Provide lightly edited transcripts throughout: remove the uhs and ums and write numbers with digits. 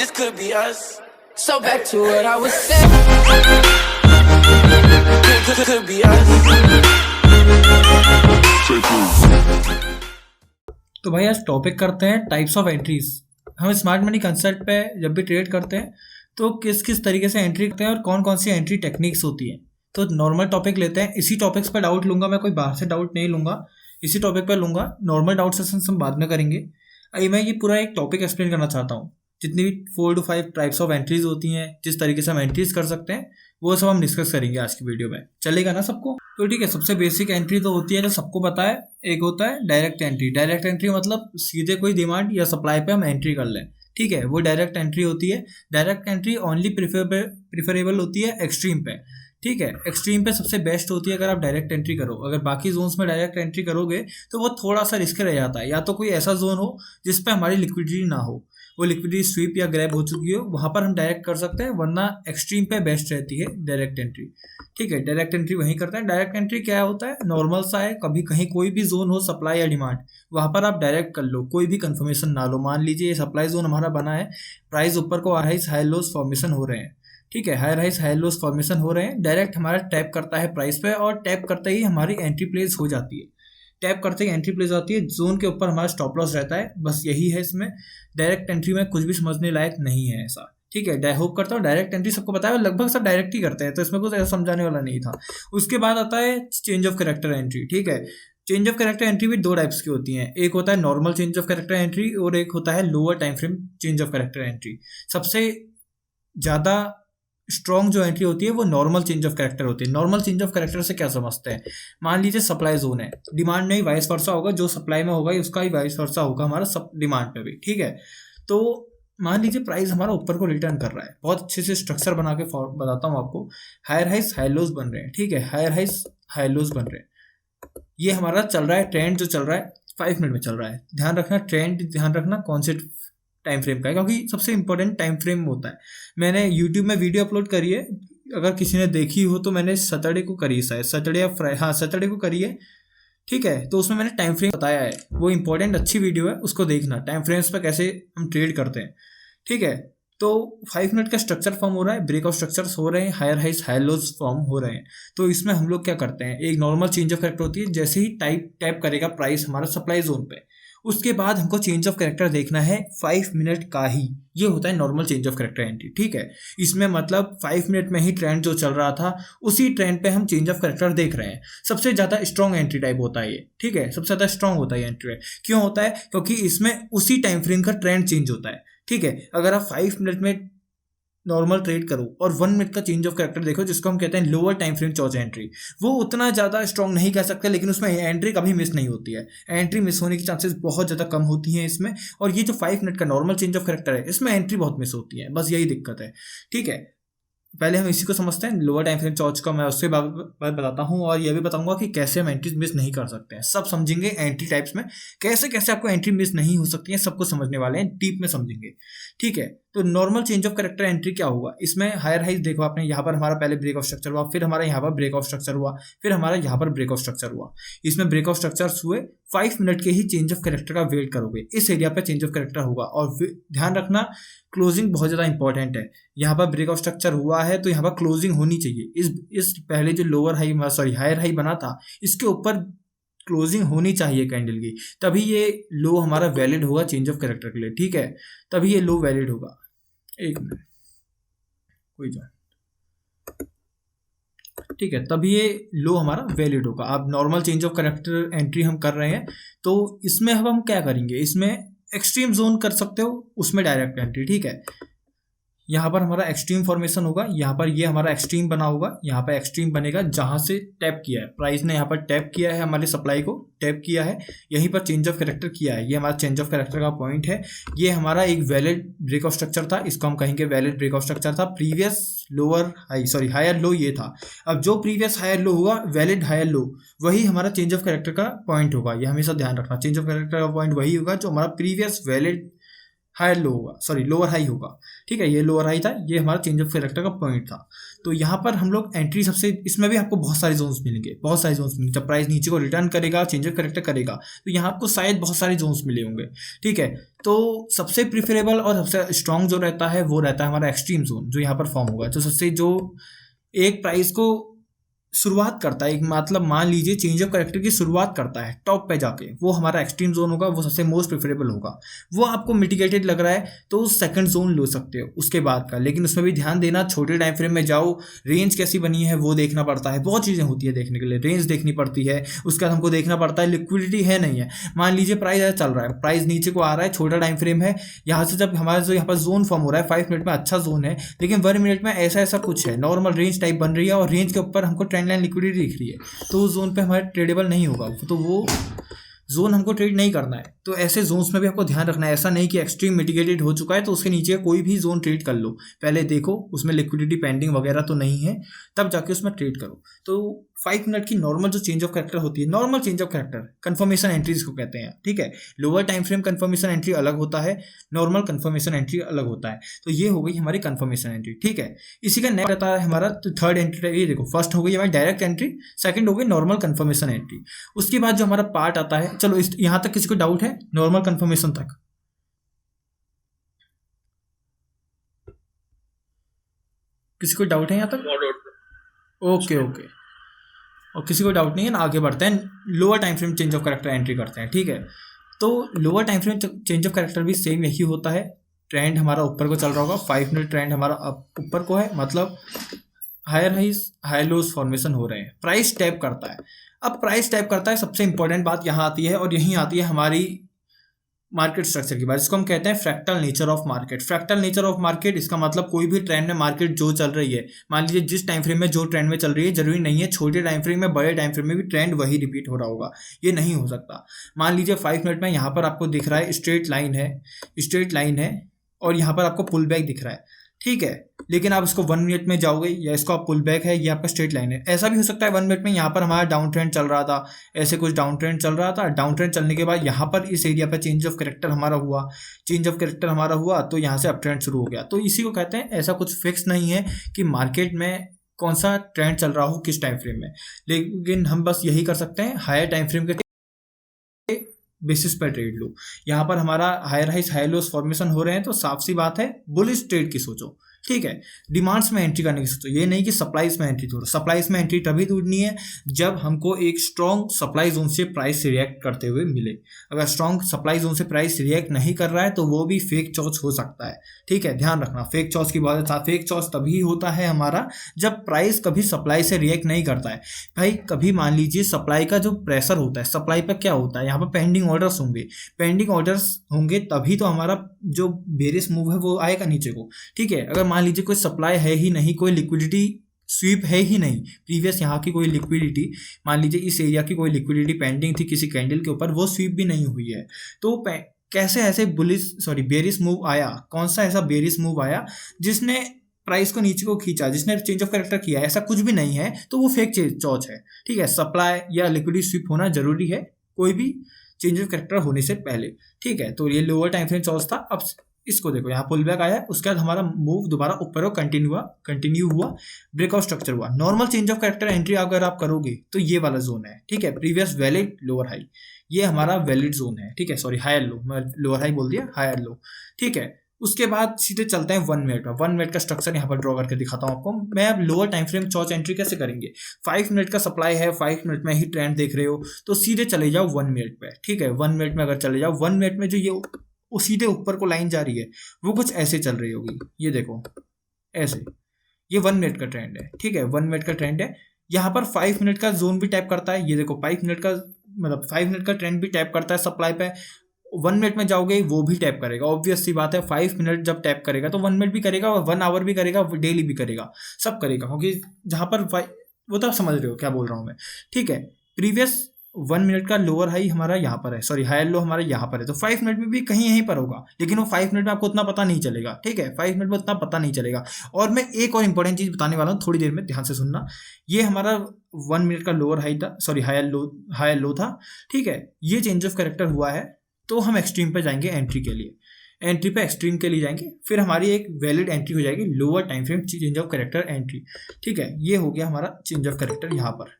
this could be us. So back to what I was saying. Could be us. तो भाई आज topic करते हैं टाइप्स ऑफ एंट्रीज। हम स्मार्ट मनी कंसेप्ट पे जब भी ट्रेड करते हैं तो किस किस तरीके से एंट्री करते हैं और कौन कौन सी एंट्री टेक्निक्स होती हैं। तो नॉर्मल टॉपिक लेते हैं। इसी टॉपिक्स पर डाउट लूंगा मैं, कोई बाहर से डाउट नहीं लूंगा, इसी टॉपिक पर लूंगा। नॉर्मल डाउट सेशन हम बाद में करेंगे। अभी मैं ये पूरा एक टॉपिक एक्सप्लेन करना चाहता हूँ। जितनी भी 4 to 5 टाइप्स ऑफ एंट्रीज होती हैं, जिस तरीके से हम एंट्रीज कर सकते हैं, वो सब हम डिस्कस करेंगे आज की वीडियो में। चलेगा ना सबको? तो ठीक है, सबसे बेसिक एंट्री तो होती है जो सबको पता है, एक होता है डायरेक्ट एंट्री। डायरेक्ट एंट्री मतलब सीधे कोई डिमांड या सप्लाई पे हम एंट्री कर लें, ठीक है, वो डायरेक्ट एंट्री होती है। डायरेक्ट एंट्री ओनली प्रिफरेबल होती है एक्सट्रीम पे, ठीक है। एक्सट्रीम पे सबसे बेस्ट होती है अगर आप डायरेक्ट एंट्री करो। अगर बाकी जोन्स में डायरेक्ट एंट्री करोगे तो वो थोड़ा सा रिस्क रह जाता है। या तो कोई ऐसा जोन हो जिस पे हमारी लिक्विडिटी ना हो, वो लिक्विडिटी स्वीप या ग्रैब हो चुकी हो, वहाँ पर हम डायरेक्ट कर सकते हैं, वरना एक्सट्रीम पे बेस्ट रहती है डायरेक्ट एंट्री, ठीक है। डायरेक्ट एंट्री वहीं करते हैं। डायरेक्ट एंट्री क्या होता है? नॉर्मल सा है, कभी कहीं कोई भी जोन हो सप्लाई या डिमांड, वहाँ पर आप डायरेक्ट कर लो, कोई भी कंफर्मेशन ना लो। मान लीजिए ये सप्लाई जोन हमारा बना है, प्राइस ऊपर को हाइस हाई लोज फॉर्मेशन हो रहे हैं, ठीक है, हायर हाइस हाई लोज फॉर्मेशन हो रहे हैं। डायरेक्ट हमारा टैप करता है प्राइस पे और टैप करते ही हमारी एंट्री प्लेस हो जाती है। टैप करते ही एंट्री प्लेस आती है, जोन के ऊपर हमारा स्टॉप लॉस रहता है। बस यही है इसमें। डायरेक्ट एंट्री में कुछ भी समझने लायक नहीं है ऐसा, ठीक है। होप करता हूँ डायरेक्ट एंट्री सबको पता है, लगभग सब डायरेक्ट ही करते हैं, तो इसमें कुछ ऐसा समझाने वाला नहीं था। उसके बाद आता है चेंज ऑफ कैरेक्टर एंट्री, ठीक है। चेंज ऑफ कैरेक्टर एंट्री भी 2 टाइप्स की होती हैं। एक होता है normal change of character entry और एक होता है lower time frame change of character entry. सबसे ज़्यादा स्ट्रॉन्ग जो एंट्री होती है वो नॉर्मल चेंज ऑफ कैरेक्टर होती है। नॉर्मल चेंज ऑफ कैरेक्टर से क्या समझते हैं? मान लीजिए सप्लाई जोन है, डिमांड में ही वाइस वर्सा होगा, जो सप्लाई में होगा उसका ही वाइस वर्सा होगा हमारा सब डिमांड पे भी, ठीक है। तो मान लीजिए प्राइस हमारा ऊपर को रिटर्न कर रहा है, बहुत अच्छे से स्ट्रक्चर बना के बताता हूँ आपको। हायर हाइस हाई लोज बन रहे हैं, ठीक है, हायर हाइस हाई लोज बन रहे हैं। ये हमारा चल रहा है, ट्रेंड जो चल रहा है 5 मिनट में चल रहा है। ध्यान रखना ट्रेंड, ध्यान रखना कौन से टाइम फ्रेम का है, क्योंकि सबसे इंपॉर्टेंट टाइम फ्रेम होता है। मैंने यूट्यूब में वीडियो अपलोड करी है, अगर किसी ने देखी हो तो मैंने सैटरडे को करी है, शायद सैटरडे या फ्राइडे, हाँ सैटरडे को करी है, ठीक है। तो उसमें मैंने टाइम फ्रेम बताया है, वो इंपॉर्टेंट अच्छी वीडियो है, उसको देखना। टाइम फ्रेम्स पर कैसे हम ट्रेड करते हैं, ठीक है। तो 5 मिनट का स्ट्रक्चर फॉर्म हो रहा है, ब्रेकआउट स्ट्रक्चर्स हो रहे हैं, हायर हाइस हाई लोज फॉर्म हो रहे हैं। तो इसमें हम लोग क्या करते हैं, एक नॉर्मल चेंज ऑफ कैरेक्टर होती है। जैसे ही टैप करेगा प्राइस हमारा सप्लाई जोन पे, उसके बाद हमको चेंज ऑफ कैरेक्टर देखना है 5 मिनट का ही। ये होता है normal change of character entry, ठीक है। इसमें मतलब 5 मिनट में ही ट्रेंड जो चल रहा था उसी ट्रेंड पे हम चेंज ऑफ कैरेक्टर देख रहे हैं। सबसे ज़्यादा स्ट्रॉन्ग एंट्री टाइप होता है ये, ठीक है, सबसे ज़्यादा स्ट्रॉन्ग होता है ये एंट्री। क्यों होता है? क्योंकि इसमें उसी टाइम फ्रेम का ट्रेंड चेंज होता है, ठीक है। अगर आप 5 मिनट में नॉर्मल ट्रेड करो और 1 मिनट का चेंज ऑफ कैरेक्टर देखो, जिसको हम कहते हैं lower time frame choice entry, वो उतना ज़्यादा स्ट्रॉन्ग नहीं कह सकते, लेकिन उसमें एंट्री कभी मिस नहीं होती है। एंट्री मिस होने की चांसेस बहुत ज़्यादा कम होती हैं इसमें। और ये जो 5 मिनट का नॉर्मल चेंज ऑफ कैरेक्टर है, इसमें एंट्री बहुत मिस होती है, बस यही दिक्कत है, ठीक है। पहले हम इसी को समझते हैं, लोअर टाइम फ्रेम चॉइस का मैं उससे बात बताता हूँ, और यह भी बताऊंगा कि कैसे हम एंट्री मिस नहीं कर सकते हैं। सब समझेंगे एंट्री टाइप्स में, कैसे कैसे आपको एंट्री मिस नहीं हो सकती है, सबको समझने वाले हैं, डीप में समझेंगे, ठीक है। तो normal change of character entry क्या होगा? इसमें हायर हाइस देखो आपने, यहाँ पर हमारा पहले ब्रेकआउट स्ट्रक्चर हुआ, फिर हमारा यहाँ पर ब्रेकआउट स्ट्रक्चर हुआ, फिर हमारा यहाँ पर ब्रेकआउट स्ट्रक्चर हुआ। इसमें ब्रेकआउट स्ट्रक्चर्स हुए, 5 मिनट के ही चेंज ऑफ कैरेक्टर का वेट करोगे, इस एरिया पर चेंज ऑफ कैरेक्टर होगा। और ध्यान रखना क्लोजिंग बहुत ज़्यादा इंपॉर्टेंट है। यहाँ पर ब्रेकआउट स्ट्रक्चर हुआ है तो यहाँ पर क्लोजिंग होनी चाहिए। इस पहले जो लोअर हाई हायर हाई बना था, इसके ऊपर क्लोजिंग होनी चाहिए कैंडल की, तभी ये लो हमारा वैलिड होगा चेंज ऑफ कैरेक्टर के लिए, ठीक है, तभी ये लो वैलिड होगा। एक मिनट, कोई जान, ठीक है, तभी ये लो हमारा वैलिड होगा। अब normal change of character entry हम कर रहे हैं, तो इसमें अब हम क्या करेंगे, इसमें एक्सट्रीम जोन कर सकते हो, उसमें डायरेक्ट एंट्री, ठीक है। यहाँ पर हमारा एक्सट्रीम फॉर्मेशन होगा, यहाँ पर ये हमारा एक्सट्रीम बना होगा, यहाँ पर एक्सट्रीम बनेगा जहाँ से टैप किया है प्राइस ने, यहाँ पर टैप किया है, हमारे सप्लाई को टैप किया है, यहीं पर चेंज ऑफ कैरेक्टर किया है। ये हमारा चेंज ऑफ कैरेक्टर का पॉइंट है। ये हमारा एक वैलिड ब्रेकआउट स्ट्रक्चर था, इसको हम कहेंगे वैलिड ब्रेकआउट स्ट्रक्चर था। Previous lower high higher low ये था। अब जो प्रीवियस हायर लो होगा, वैलिड हायर लो, वही हमारा चेंज ऑफ कैरेक्टर का पॉइंट होगा। ये हमेशा ध्यान रखना, चेंज ऑफ कैरेक्टर का पॉइंट वही होगा जो हमारा प्रीवियस वैलिड हायर लो होगा, सॉरी लोअर हाई होगा, ठीक है। ये लोअर हाई था, ये हमारा चेंज ऑफ कैरेक्टर का पॉइंट था। तो यहाँ पर हम लोग एंट्री सबसे, इसमें भी आपको बहुत सारे जोन्स मिलेंगे, बहुत सारे जोन्स मिलेंगे। जब प्राइस नीचे को रिटर्न करेगा, चेंज ऑफ कैरेक्टर करेगा, तो यहाँ आपको शायद बहुत सारे जोन्स मिले होंगे, ठीक है। तो सबसे प्रिफरेबल और सबसे स्ट्रॉन्ग जो रहता है वो रहता है हमारा एक्सट्रीम जोन, जो यहाँ पर फॉर्म होगा। तो सबसे जो एक प्राइस को शुरुआत करता है, एक मतलब मान लीजिए चेंज ऑफ कैरेक्टर की शुरुआत करता है टॉप पे जाके, वो हमारा एक्सट्रीम जोन होगा, वो सबसे मोस्ट प्रेफरेबल होगा। वो आपको मिटिगेटेड लग रहा है तो सेकंड जोन लो सकते हो उसके बाद का, लेकिन उसमें भी ध्यान देना, छोटे टाइम फ्रेम में जाओ, रेंज कैसी बनी है वो देखना पड़ता है, बहुत चीज़ें होती है देखने के लिए, रेंज देखनी पड़ती है, उसके बाद हमको देखना पड़ता है लिक्विडिटी है नहीं है। मान लीजिए प्राइस ऐसा चल रहा है, प्राइस नीचे को आ रहा है, छोटा टाइम फ्रेम है, यहाँ से जब हमारा जो यहाँ पर जोन फॉर्म हो रहा है 5 मिनट में अच्छा जोन है, लेकिन 1 मिनट में ऐसा ऐसा कुछ है, नॉर्मल रेंज टाइप बन रही है और रेंज के ऊपर हमको ट्रेंड लाइन लिक्विडिटी दिख रही है, तो उस जोन पे हमारे ट्रेडेबल नहीं होगा, तो वो जोन हमको ट्रेड नहीं करना है। तो ऐसे जोन्स में भी आपको ध्यान रखना है, ऐसा नहीं कि एक्सट्रीम मिटिगेटेड हो चुका है तो उसके नीचे कोई भी जोन ट्रेड कर लो, पहले देखो उसमें लिक्विडिटी पेंडिंग वगैरह तो नहीं है, तब जाके उसमें ट्रेड करो। तो 5 मिनट की नॉर्मल जो चेंज ऑफ कैरेक्टर होती है, normal change of character confirmation entries को कहते हैं, ठीक है। Lower time frame confirmation entry अलग होता है, नॉर्मल कंफर्मेशन एंट्री अलग होता है। तो ये हो गई हमारी कंफर्मेशन एंट्री, ठीक है। इसी का नेक्स्ट रहता है हमारा थर्ड एंट्री, ये देखो फर्स्ट हो गई हमारी डायरेक्ट एंट्री, सेकंड हो गई नॉर्मल कंफर्मेशन एंट्री। उसके बाद जो हमारा पार्ट आता है, चलो इस यहाँ तक किसी को डाउट है नॉर्मल कंफर्मेशन तक? किसी को डाउट है यहाँ तक? ओके ओके, और किसी को डाउट नहीं है ना, आगे बढ़ते हैं। Lower time frame change of character entry करते हैं, ठीक है। तो lower time frame change of character भी सेम यही होता है। ट्रेंड हमारा ऊपर को चल रहा होगा, 5 मिनट ट्रेंड हमारा ऊपर को है, मतलब higher highs higher lows formation हो रहे हैं, प्राइस टैप करता है। अब प्राइस टैप करता है, सबसे इंपॉर्टेंट बात यहाँ आती है, और यहीं आती है हमारी मार्केट स्ट्रक्चर की बात, जिसको हम कहते हैं fractal nature of market. Fractal nature of market, इसका मतलब कोई भी ट्रेंड में मार्केट जो चल रही है, मान लीजिए जिस टाइम फ्रेम में जो ट्रेंड में चल रही है, जरूरी नहीं है छोटे टाइम फ्रेम में बड़े टाइम फ्रेम में भी ट्रेंड वही रिपीट हो रहा होगा, ये नहीं हो सकता। मान लीजिए 5 मिनट में यहाँ पर आपको दिख रहा है स्ट्रेट लाइन है, स्ट्रेट लाइन है, और यहाँ पर आपको पुल बैक दिख रहा है, ठीक है। लेकिन आप इसको 1 मिनट में जाओगे, या इसको आप पुल बैक है, ये आपका स्ट्रेट लाइन है। ऐसा भी हो सकता है 1 मिनट में यहाँ पर हमारा डाउन ट्रेंड चल रहा था, ऐसे कुछ डाउन ट्रेंड चल रहा था, डाउन ट्रेंड चलने के बाद यहाँ पर इस एरिया पर चेंज ऑफ कैरेक्टर हमारा हुआ, चेंज ऑफ कैरेक्टर हमारा हुआ तो यहाँ से अप ट्रेंड शुरू हो गया। तो इसी को कहते हैं, ऐसा कुछ फिक्स नहीं है कि मार्केट में कौन सा ट्रेंड चल रहा हो किस टाइम फ्रेम में, लेकिन हम बस यही कर सकते हैं, हायर टाइम फ्रेम के बेसिस पर ट्रेड लो। यहाँ पर हमारा हायर हाइस हायर लोस फॉर्मेशन हो रहे हैं, तो साफ सी बात है बुलिश ट्रेड की सोचो, ठीक है। डिमांड्स में एंट्री करने की सोचो, ये नहीं कि सप्लाईज में एंट्री तोड़ो। सप्लाईज में एंट्री तभी तोड़नी है जब हमको एक स्ट्रॉन्ग सप्लाई जोन से प्राइस रिएक्ट करते हुए मिले। अगर स्ट्रॉन्ग सप्लाई जोन से प्राइस रिएक्ट नहीं कर रहा है तो वो भी फेक चॉइस हो सकता है, ठीक है, ध्यान रखना। फेक चॉइस की बात है, फेक चॉइस तभी होता है हमारा जब प्राइस कभी सप्लाई से रिएक्ट नहीं करता है। भाई कभी मान लीजिए सप्लाई का जो प्रेशर होता है, सप्लाई पर क्या होता है, यहाँ पर पेंडिंग ऑर्डर्स होंगे, पेंडिंग ऑर्डर्स होंगे तभी तो हमारा जो बेरिश मूव है वो आएगा नीचे को, ठीक है। अगर मान लीजिए कोई सप्लाई है ही नहीं, कोई लिक्विडिटी स्वीप है ही नहीं, प्रीवियस यहाँ की कोई लिक्विडिटी, मान लीजिए इस एरिया की कोई लिक्विडिटी पेंडिंग थी किसी कैंडल के ऊपर, वो स्वीप भी नहीं हुई है, तो कैसे ऐसे बेरिश मूव आया, कौन सा ऐसा बेरिश मूव आया जिसने प्राइस को नीचे को खींचा, जिसने चेंज ऑफ कैरेक्टर किया, ऐसा कुछ भी नहीं है, तो वो फेक चॉच है, ठीक है। सप्लाई या लिक्विडिटी स्वीप होना जरूरी है कोई भी चेंज ऑफ कैरेक्टर होने से पहले, ठीक है। तो ये लोअर टाइम फ्रेम चॉइस था। अब इसको देखो, यहाँ पुल बैक आया, उसके बाद हमारा मूव दोबारा ऊपर को कंटिन्यू हुआ, ब्रेकआउट स्ट्रक्चर हुआ। Normal change of character entry अगर आप करोगे तो ये वाला जोन है, ठीक है, प्रीवियस वैलिड लोअर हाई, ये हमारा वैलिड जोन है, ठीक है, सॉरी हायर लो, मैं लोअर हाई बोल दिया, हायर लो, ठीक है। उसके बाद सीधे चलते हैं 1 मिनट का। 1 मिनट का स्ट्रक्चर यहाँ पर ड्रॉ करके दिखाता हूँ आपको मैं। अब लोअर टाइम फ्रेम चॉच एंट्री कैसे करेंगे, 5 मिनट का सप्लाई है, 5 मिनट में ही ट्रेंड देख रहे हो, तो सीधे चले जाओ 1 मिनट पे, ठीक है। 1 मिनट में अगर चले जाओ, 1 मिनट में जो ये सीधे ऊपर को लाइन जा रही है वो कुछ ऐसे चल रही होगी, ये देखो ऐसे, ये 1 मिनट का ट्रेंड है, ठीक है, 1 मिनट का ट्रेंड है। यहाँ पर 5 मिनट का जोन भी टैप करता है, ये देखो 5 मिनट का मतलब 5 मिनट का ट्रेंड भी टैप करता है सप्लाई पे। 1 मिनट में जाओगे वो भी टैप करेगा, ऑब्वियस सी बात है। 5 मिनट जब टैप करेगा तो 1 मिनट भी करेगा, 1 आवर भी करेगा, डेली भी करेगा, सब करेगा, क्योंकि जहाँ पर वो तो आप समझ रहे हो क्या बोल रहा हूँ मैं, ठीक है। प्रीवियस 1 मिनट का लोअर हाई हमारा यहाँ पर है, सॉरी हायर लो हमारा यहाँ पर है, तो 5 मिनट में भी कहीं यहीं पर होगा, लेकिन वो 5 मिनट में आपको उतना पता नहीं चलेगा, ठीक है, 5 मिनट में उतना पता नहीं चलेगा। और मैं एक और इंपॉर्टेंट चीज़ बताने वाला हूँ, थोड़ी देर में ध्यान से सुनना। ये हमारा 1 मिनट का लोअर हाई था, सॉरी हायर लो था, ठीक है। ये चेंज ऑफ कैरेक्टर हुआ है, तो हम एक्सट्रीम पे जाएंगे एंट्री के लिए। एंट्री पे एक्सट्रीम के लिए जाएंगे, फिर हमारी एक वैलिड एंट्री हो जाएगी lower time frame change of character entry. ठीक है, ये हो गया हमारा चेंज ऑफ कैरेक्टर यहाँ पर।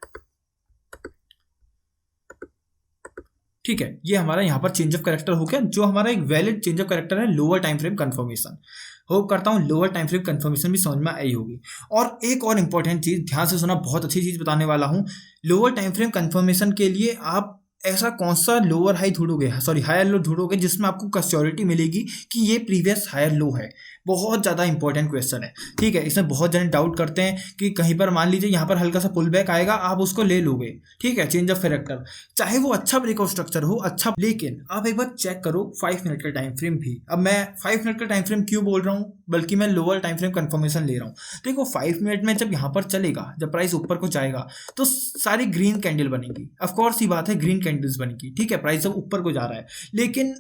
ठीक है, ये हमारा यहाँ पर चेंज ऑफ कैरेक्टर हो गया, जो हमारा एक वैलिड चेंज ऑफ कैरेक्टर है lower time frame confirmation. Hope करता हूँ लोअर टाइम फ्रेम कंफर्मेशन भी समझ में आई होगी। और एक और इंपॉर्टेंट चीज, ध्यान से सुना, बहुत अच्छी चीज बताने वाला हूँ। लोअर टाइम फ्रेम कंफर्मेशन के लिए आप ऐसा कौन सा लोअर हाई ढूंढोगे, सॉरी हायर लो ढूंढोगे, जिसमें आपको कस्योरिटी मिलेगी कि ये प्रीवियस हायर लो है। बहुत ज़्यादा इंपॉर्टेंट क्वेश्चन है। ठीक है, इसमें बहुत जने डाउट करते हैं कि कहीं पर मान लीजिए यहाँ पर हल्का सा पुल बैक आएगा, आप उसको ले लोगे। ठीक है, चेंज ऑफ कैरेक्टर, चाहे वो अच्छा ब्रेकआउट स्ट्रक्चर हो, अच्छा, लेकिन आप एक बार चेक करो 5 मिनट का टाइम फ्रेम भी। अब मैं 5 मिनट का टाइम फ्रेम क्यों बोल रहा हूँ, बल्कि मैं लोअर टाइम फ्रेम कंफर्मेशन ले रहा हूँ। देखो 5 मिनट में जब यहाँ पर चलेगा, जब प्राइस ऊपर को जाएगा तो सारी ग्रीन कैंडल बनेगी। ऑफकोर्स ही बात है, ग्रीन कैंडल्स बनेगी। ठीक है, प्राइस जब ऊपर को जा रहा है, लेकिन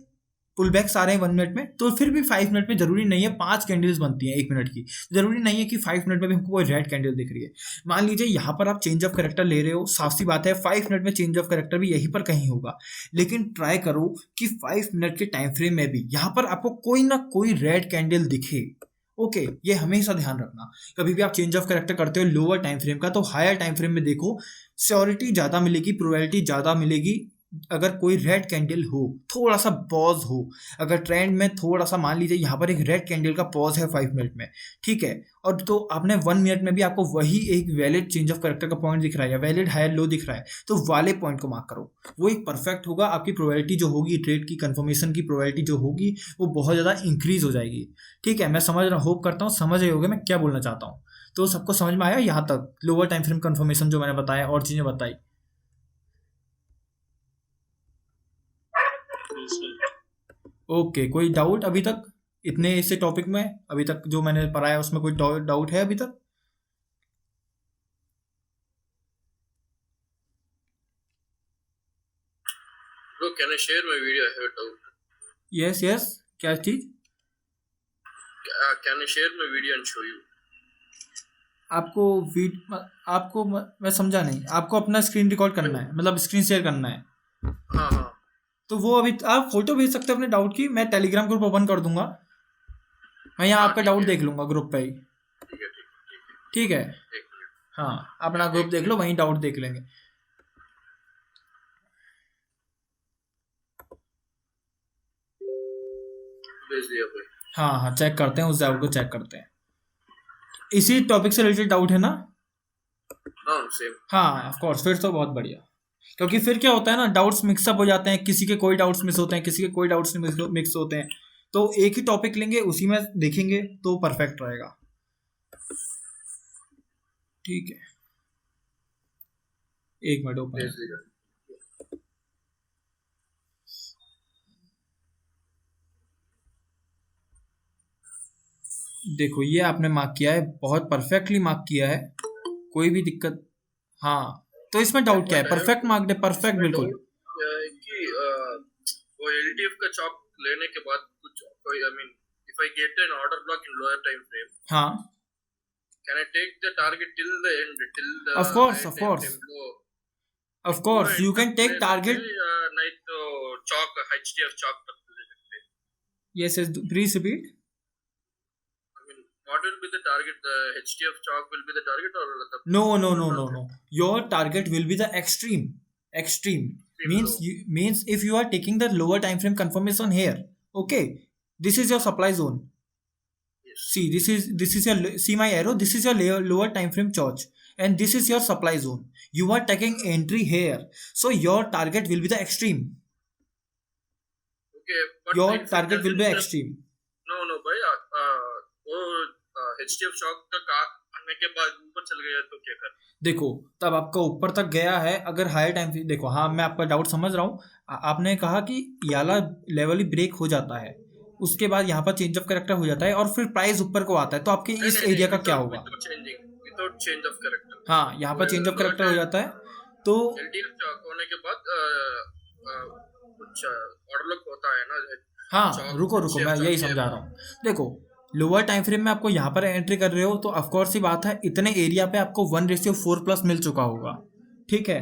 पुल बैक्स आ रहे हैं 1 मिनट में, तो फिर भी 5 मिनट में जरूरी नहीं है 5 कैंडल्स बनती हैं 1 मिनट की। जरूरी नहीं है कि 5 मिनट में भी हमको कोई रेड कैंडल दिख रही है। मान लीजिए यहाँ पर आप चेंज ऑफ कैरेक्टर ले रहे हो, साफ सी बात है 5 मिनट में चेंज ऑफ कैरेक्टर भी यहीं पर कहीं होगा, लेकिन ट्राई करो कि 5 मिनट के टाइम फ्रेम में भी यहाँ पर आपको कोई ना कोई रेड कैंडल दिखे। ओके, ये हमेशा ध्यान रखना। कभी भी आप चेंज ऑफ कैरेक्टर करते हो लोअर टाइम फ्रेम का, तो हायर टाइम फ्रेम में देखो, श्योरिटी ज़्यादा मिलेगी, प्रोबेबिलिटी ज़्यादा मिलेगी अगर कोई रेड कैंडल हो, थोड़ा सा पॉज हो। अगर ट्रेंड में थोड़ा सा, मान लीजिए यहाँ पर एक रेड कैंडल का पॉज है 5 मिनट में, ठीक है, और तो आपने 1 मिनट में भी आपको वही एक वैलिड चेंज ऑफ कैरेक्टर का पॉइंट दिख रहा है या वैलिड हायर लो दिख रहा है, तो वाले पॉइंट को मार्क करो। वो एक परफेक्ट होगा, आपकी प्रोबेबिलिटी जो होगी, ट्रेड की कंफर्मेशन की प्रोबेबिलिटी जो होगी, वो बहुत ज़्यादा इंक्रीज हो जाएगी। ठीक है, मैं समझ रहा हूँ, होप करता हूँ समझ रहे होगे मैं क्या बोलना चाहता हूँ। तो सबको समझ में आया यहाँ तक लोअर टाइम फ्रेम कंफर्मेशन जो मैंने बताया और चीज़ें बताई? ओके, कोई डाउट अभी तक इतने इस टॉपिक में, अभी तक जो मैंने पढ़ाया उसमें कोई डाउट है अभी तक? Bro, can I share my video? I have a doubt. Yes yes, क्या चीज? Can I share my video and show you? आपको मैं समझा नहीं, आपको अपना स्क्रीन रिकॉर्ड करना है, मतलब स्क्रीन शेयर करना है? हाँ हाँ, तो वो अभी आप फोटो भेज सकते हो अपने डाउट की, मैं टेलीग्राम ग्रुप ओपन कर दूंगा, मैं यहाँ आपका डाउट देख लूंगा ग्रुप पे ही। ठीक है ठीक है ठीक है, एक मिनट। हाँ अपना ग्रुप देख लो, वहीं डाउट देख लेंगे। भेज दिया भाई। हाँ हाँ, चेक करते हैं, उस डाउट को चेक करते हैं। इसी टॉपिक से रिलेटेड डाउट है ना? हाँ सेम। हाँ ऑफ कोर्स, फिर तो बहुत बढ़िया। क्योंकि फिर क्या होता है ना, डाउट्स मिक्सअप हो जाते हैं, किसी के कोई डाउट्स मिस होते हैं, किसी के कोई डाउट्स मिक्स होते हैं, तो एक ही टॉपिक लेंगे, उसी में देखेंगे तो परफेक्ट रहेगा। ठीक है, एक मिनट ओपन। भेज दिया। देखो ये आपने मार्क किया है, बहुत परफेक्टली मार्क किया है, कोई भी दिक्कत? हाँ, तो इसमें डाउट क्या है? परफेक्ट मार्क है, परफेक्ट बिल्कुल। कि वो LTF का चॉक लेने के बाद कुछ कोई, I mean, if I get an order block in lower time frame, हाँ can I take the target till the end, till the Of course, high of time course. frame low? Of course you can take target. नहीं तो CHoCH HTF CHoCH तक ले सकते हैं। Yes yes, please repeat. I mean, what will be the target? The HTF chalk will be the target, or the No. Your target will be the extreme. Extreme means if you are taking the lower time frame confirmation here, okay, this is your supply zone. Yes. See, this is your, see my arrow. This is your lower time frame charge, and this is your supply zone. You are taking entry here, so your target will be the extreme. Okay, but Your if it target will be doesn't- extreme. No भाई, वो HTF चौक तक आने के बाद ऊपर चल गया तो क्या कर? देखो तब आपका ऊपर तक गया है, अगर हायर टाइम फ्रेम, देखो हाँ मैं आपका डाउट समझ रहा हूँ। आपने कहा कि याला लेवल ही ब्रेक हो जाता है, उसके बाद यहाँ पर चेंज ऑफ कैरेक्टर हो जाता है और फिर प्राइस ऊपर को आता है, तो आपके इस एरिया का क्या होगा? Without change of character. हाँ, यहाँ पर चेंज ऑफ कैरेक्टर हो जाता है, तो LTF चौक होने के बाद कुछ ऑर्डर लॉक होता है ना। हाँ रुको मैं यही समझा रहा हूँ। देखो लोअर टाइम फ्रेम में आपको यहाँ पर एंट्री कर रहे हो, तो ऑफकोर्स ही बात है, इतने एरिया पे आपको 1:4 मिल चुका होगा। ठीक है,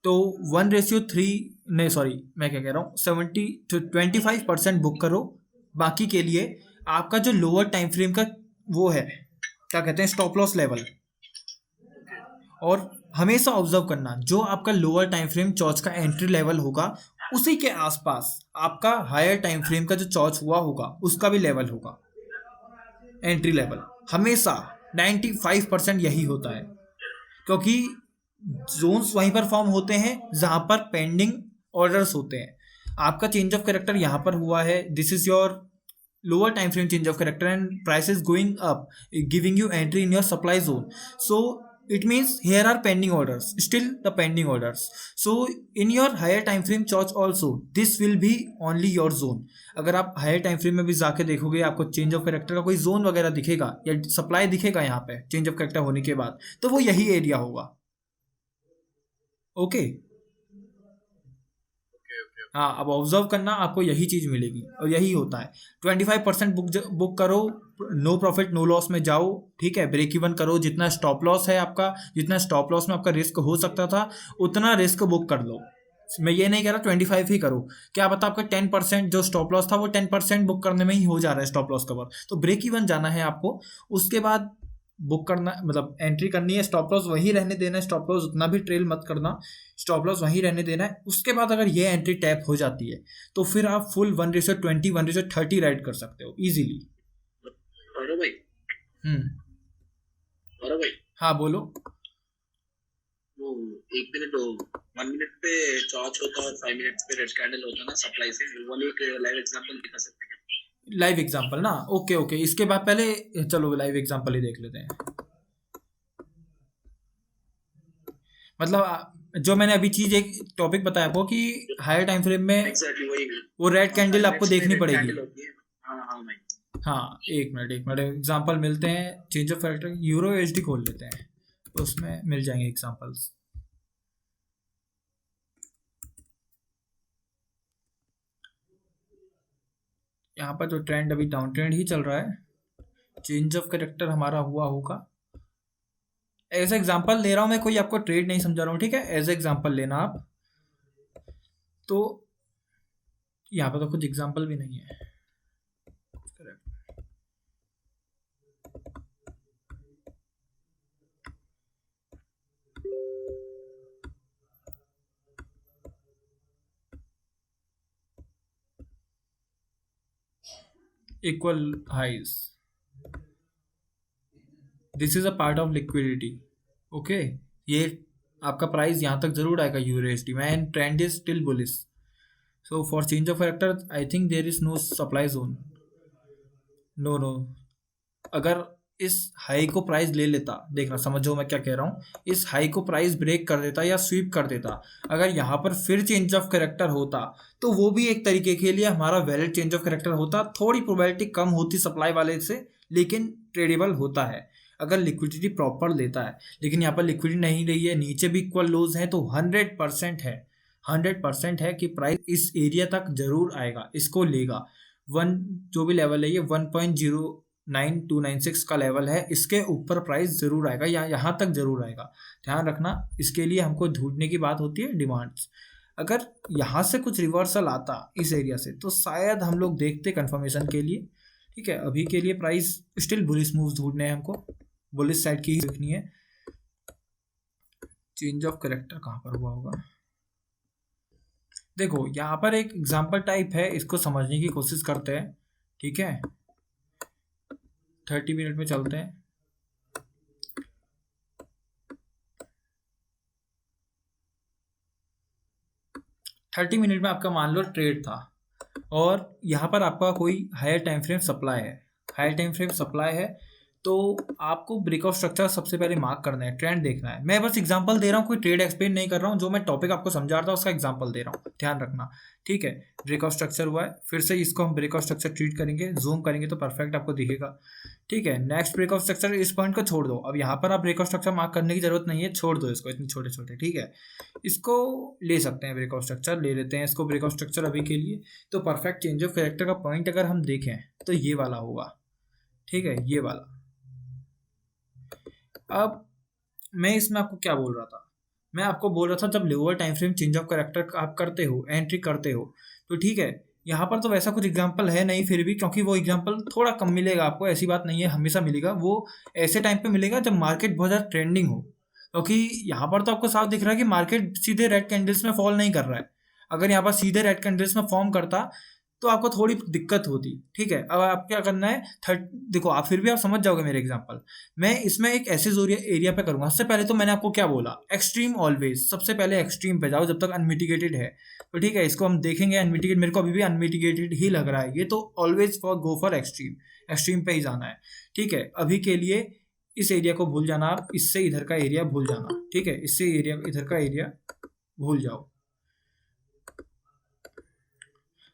तो 1:3 नहीं सॉरी, मैं क्या कह रहा हूँ, 25% बुक करो। बाकी के लिए आपका जो लोअर टाइम फ्रेम का वो है, क्या कहते हैं, स्टॉप लॉस लेवल, और हमेशा ऑब्जर्व करना जो आपका लोअर टाइम फ्रेम चॉर्च का एंट्री लेवल होगा उसी के आसपास आपका हायर टाइम फ्रेम का जो चॉर्च हुआ होगा उसका भी लेवल होगा, एंट्री लेवल हमेशा 95% यही होता है, क्योंकि जोन्स वहीं पर फॉर्म होते हैं जहां पर पेंडिंग ऑर्डर्स होते हैं। आपका चेंज ऑफ कैरेक्टर यहाँ पर हुआ है, this is your lower time frame change of character and price is going up, giving you entry in your supply zone. So it means here are pending orders, still the pending orders. So in your higher time frame charts also this will be only your zone. अगर आप higher time frame में भी जाके देखोगे आपको change of character का कोई zone वगैरह दिखेगा या सप्लाई दिखेगा यहाँ पे चेंज ऑफ कैरेक्टर होने के बाद, तो वो यही एरिया होगा। ओके हाँ, अब ऑब्जर्व करना, आपको यही चीज़ मिलेगी और यही होता है। 25% बुक करो, नो प्रॉफिट नो लॉस में जाओ, ठीक है, ब्रेक इवन करो, जितना स्टॉप लॉस है आपका, जितना स्टॉप लॉस में आपका रिस्क हो सकता था उतना रिस्क बुक कर लो। मैं ये नहीं कह रहा 25 ही करो, क्या पता आपका 10% जो स्टॉप लॉस था वो 10% बुक करने में ही हो जा रहा है स्टॉप लॉस कवर, तो ब्रेक इवन जाना है आपको, उसके बाद बुक करना, मतलब एंट्री करनी है, स्टॉप लॉस वही रहने देना है, स्टॉप लॉस उतना भी ट्रेल मत करना, स्टॉप लॉस वही रहने देना है। उसके बाद अगर ये एंट्री टैप हो जाती है तो फिर आप फुल 1:20 1:30 राइड कर सकते हो इजीली। अरे भाई अरे भाई हाँ बोलो। वो 1 मिनट पे चॉर्च होता है और 5 मिनट पे रेड कैंडल होता है ना सप्लाई से, वो एक लाइव एग्जांपल दिखा सकते हैं? लाइव एग्जांपल ना, ओके इसके बाद पहले चलो लाइव एग्जांपल ही देख लेते हैं। मतलब जो मैंने अभी चीज एक टॉपिक बताया आपको कि हायर टाइम फ्रेम में Exactly वही वो रेड कैंडल आपको देखनी पड़ेगी। हाँ भाई हाँ, एक मिनट एग्जांपल मिलते हैं, change of character euro HD खोल लेते हैं, उसमें मिल जाएंगे एग्जांपल्स। यहाँ पर जो ट्रेंड अभी डाउन ट्रेंड ही चल रहा है, चेंज ऑफ कैरेक्टर हमारा हुआ होगा। एज एग्जांपल ले रहा हूँ मैं, कोई आपको ट्रेड नहीं समझा रहा हूँ, ठीक है, एज एग्जांपल लेना आप। तो यहाँ पर तो कुछ एग्जांपल भी नहीं है। Equal highs, this is a part of liquidity. Okay, ये आपका प्राइस यहाँ तक जरूर आएगा यूएसडी में and trend is still bullish. So for change of character I think there is no supply zone, no. अगर इस हाई को प्राइस ले लेता, देखना समझो मैं क्या कह रहा हूँ, इस हाई को प्राइस ब्रेक कर देता या स्वीप कर देता, अगर यहाँ पर फिर चेंज ऑफ कैरेक्टर होता तो वो भी एक तरीके के लिए हमारा वैलिड चेंज ऑफ कैरेक्टर होता। थोड़ी प्रोबेबिलिटी कम होती सप्लाई वाले से, लेकिन ट्रेडेबल होता है अगर लिक्विडिटी प्रॉपर लेता है। लेकिन यहाँ पर लिक्विडिटी नहीं रही है, नीचे भी इक्वल लोज है, तो 100% है कि प्राइस इस एरिया तक जरूर आएगा, इसको लेगा। जो भी लेवल है ये 1.09296 का लेवल है, इसके ऊपर प्राइस जरूर आएगा या यहाँ तक जरूर आएगा, ध्यान रखना। इसके लिए हमको ढूंढने की बात होती है डिमांड्स। अगर यहाँ से कुछ रिवर्सल आता इस एरिया से तो शायद हम लोग देखते कंफर्मेशन के लिए, ठीक है। अभी के लिए प्राइस स्टिल बुलिश मूव्स ढूंढने हैं हमको, बुलिश साइड की ही देखनी है। चेंज ऑफ कैरेक्टर कहाँ पर हुआ होगा, देखो यहाँ पर एक एग्जांपल टाइप है, इसको समझने की कोशिश करते हैं, ठीक है। 30 मिनट में चलते हैं। थर्टी मिनट में आपका मान लो ट्रेड था और यहाँ पर आपका कोई हायर टाइम फ्रेम सप्लाई है, तो आपको ब्रेकआउट स्ट्रक्चर सबसे पहले मार्क करना है, ट्रेंड देखना है। मैं बस एग्जांपल दे रहा हूँ, कोई ट्रेड एक्सप्लेन नहीं कर रहा हूँ, जो मैं टॉपिक आपको समझा रहा था उसका एग्जांपल दे रहा हूँ, ध्यान रखना, ठीक है। ब्रेकआउट स्ट्रक्चर हुआ है, फिर से इसको हम ब्रेकआउट स्ट्रक्चर ट्रीट करेंगे, जूम करेंगे तो परफेक्ट आपको दिखेगा, ठीक है। नेक्स्ट ब्रेकआउट स्ट्रक्चर, इस पॉइंट को छोड़ दो, अब यहाँ पर आप ब्रेकआउट स्ट्रक्चर मार्क करने की जरूरत नहीं है, छोड़ दो इसको, इतने छोटे छोटे, ठीक है। इसको ले सकते हैं, ब्रेकआउट स्ट्रक्चर ले लेते हैं इसको, ब्रेकआउट स्ट्रक्चर अभी के लिए। तो परफेक्ट चेंज ऑफ कैरेक्टर का पॉइंट अगर हम देखें तो ये वाला होगा, ठीक है, ये वाला। अब मैं इसमें आपको क्या बोल रहा था, मैं आपको बोल रहा था जब lower time frame change of character आप करते हो, एंट्री करते हो, तो ठीक है, यहाँ पर तो वैसा कुछ एग्जांपल है नहीं फिर भी, क्योंकि वो एग्जांपल थोड़ा कम मिलेगा आपको, ऐसी बात नहीं है हमेशा मिलेगा, वो ऐसे टाइम पे मिलेगा जब मार्केट बहुत ज़्यादा ट्रेंडिंग हो, क्योंकि यहाँ पर तो आपको साफ दिख रहा है कि मार्केट सीधे रेड कैंडल्स में फॉल नहीं कर रहा है। अगर यहाँ पर सीधे रेड कैंडल्स में फॉर्म करता तो आपको थोड़ी दिक्कत होती, ठीक है। अब आप क्या करना है, देखो आप फिर भी आप समझ जाओगे मेरे एग्जांपल। मैं इसमें एक ऐसे एरिया पे करूंगा। सबसे पहले तो मैंने आपको क्या बोला, एक्सट्रीम ऑलवेज, सबसे पहले एक्सट्रीम पे जाओ जब तक अनमिटिगेटेड है, तो ठीक है, इसको हम देखेंगे अनमिटिगेटेड, मेरे को अभी भी अनमिटिगेटेड ही लग रहा है ये, तो always for go for extreme, extreme पे ही जाना है, ठीक है। अभी के लिए इस एरिया को भूल जाना आप, इससे इधर का एरिया भूल जाना, ठीक है, इससे एरिया इधर का एरिया भूल जाओ,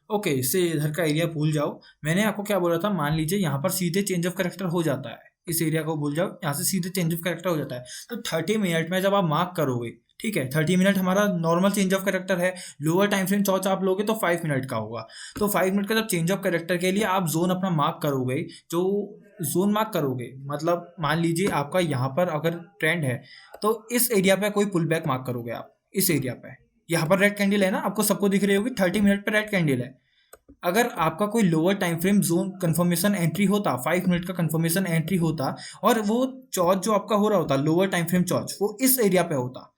ओके, इससे इधर का एरिया भूल जाओ। मैंने आपको क्या बोला था, मान लीजिए यहाँ पर सीधे चेंज ऑफ कैरेक्टर हो जाता है, इस एरिया को भूल जाओ, यहाँ से सीधे चेंज ऑफ कैरेक्टर हो जाता है, तो 30 मिनट में जब आप मार्क करोगे, ठीक है, 30 मिनट हमारा नॉर्मल चेंज ऑफ कैरेक्टर है, लोअर टाइम फ्रेम चॉर्च आप लोगे तो 5 मिनट का होगा, तो 5 मिनट का जब चेंज ऑफ कैरेक्टर के लिए आप जोन अपना मार्क करोगे, जो जोन मार्क करोगे मतलब मान लीजिए आपका यहाँ पर अगर ट्रेंड है तो इस एरिया पे कोई पुल बैक मार्क करोगे आप, इस एरिया पे, यहाँ पर रेड कैंडल है ना, आपको सबको दिख रही होगी, 30 मिनट पे रेड कैंडल है। अगर आपका कोई lower time frame zone confirmation entry होता, 5 मिनट का कंफर्मेशन एंट्री होता, और वो चॉर्च जो आपका हो रहा होता लोअर टाइम फ्रेम चॉर्च, वो इस एरिया पे होता,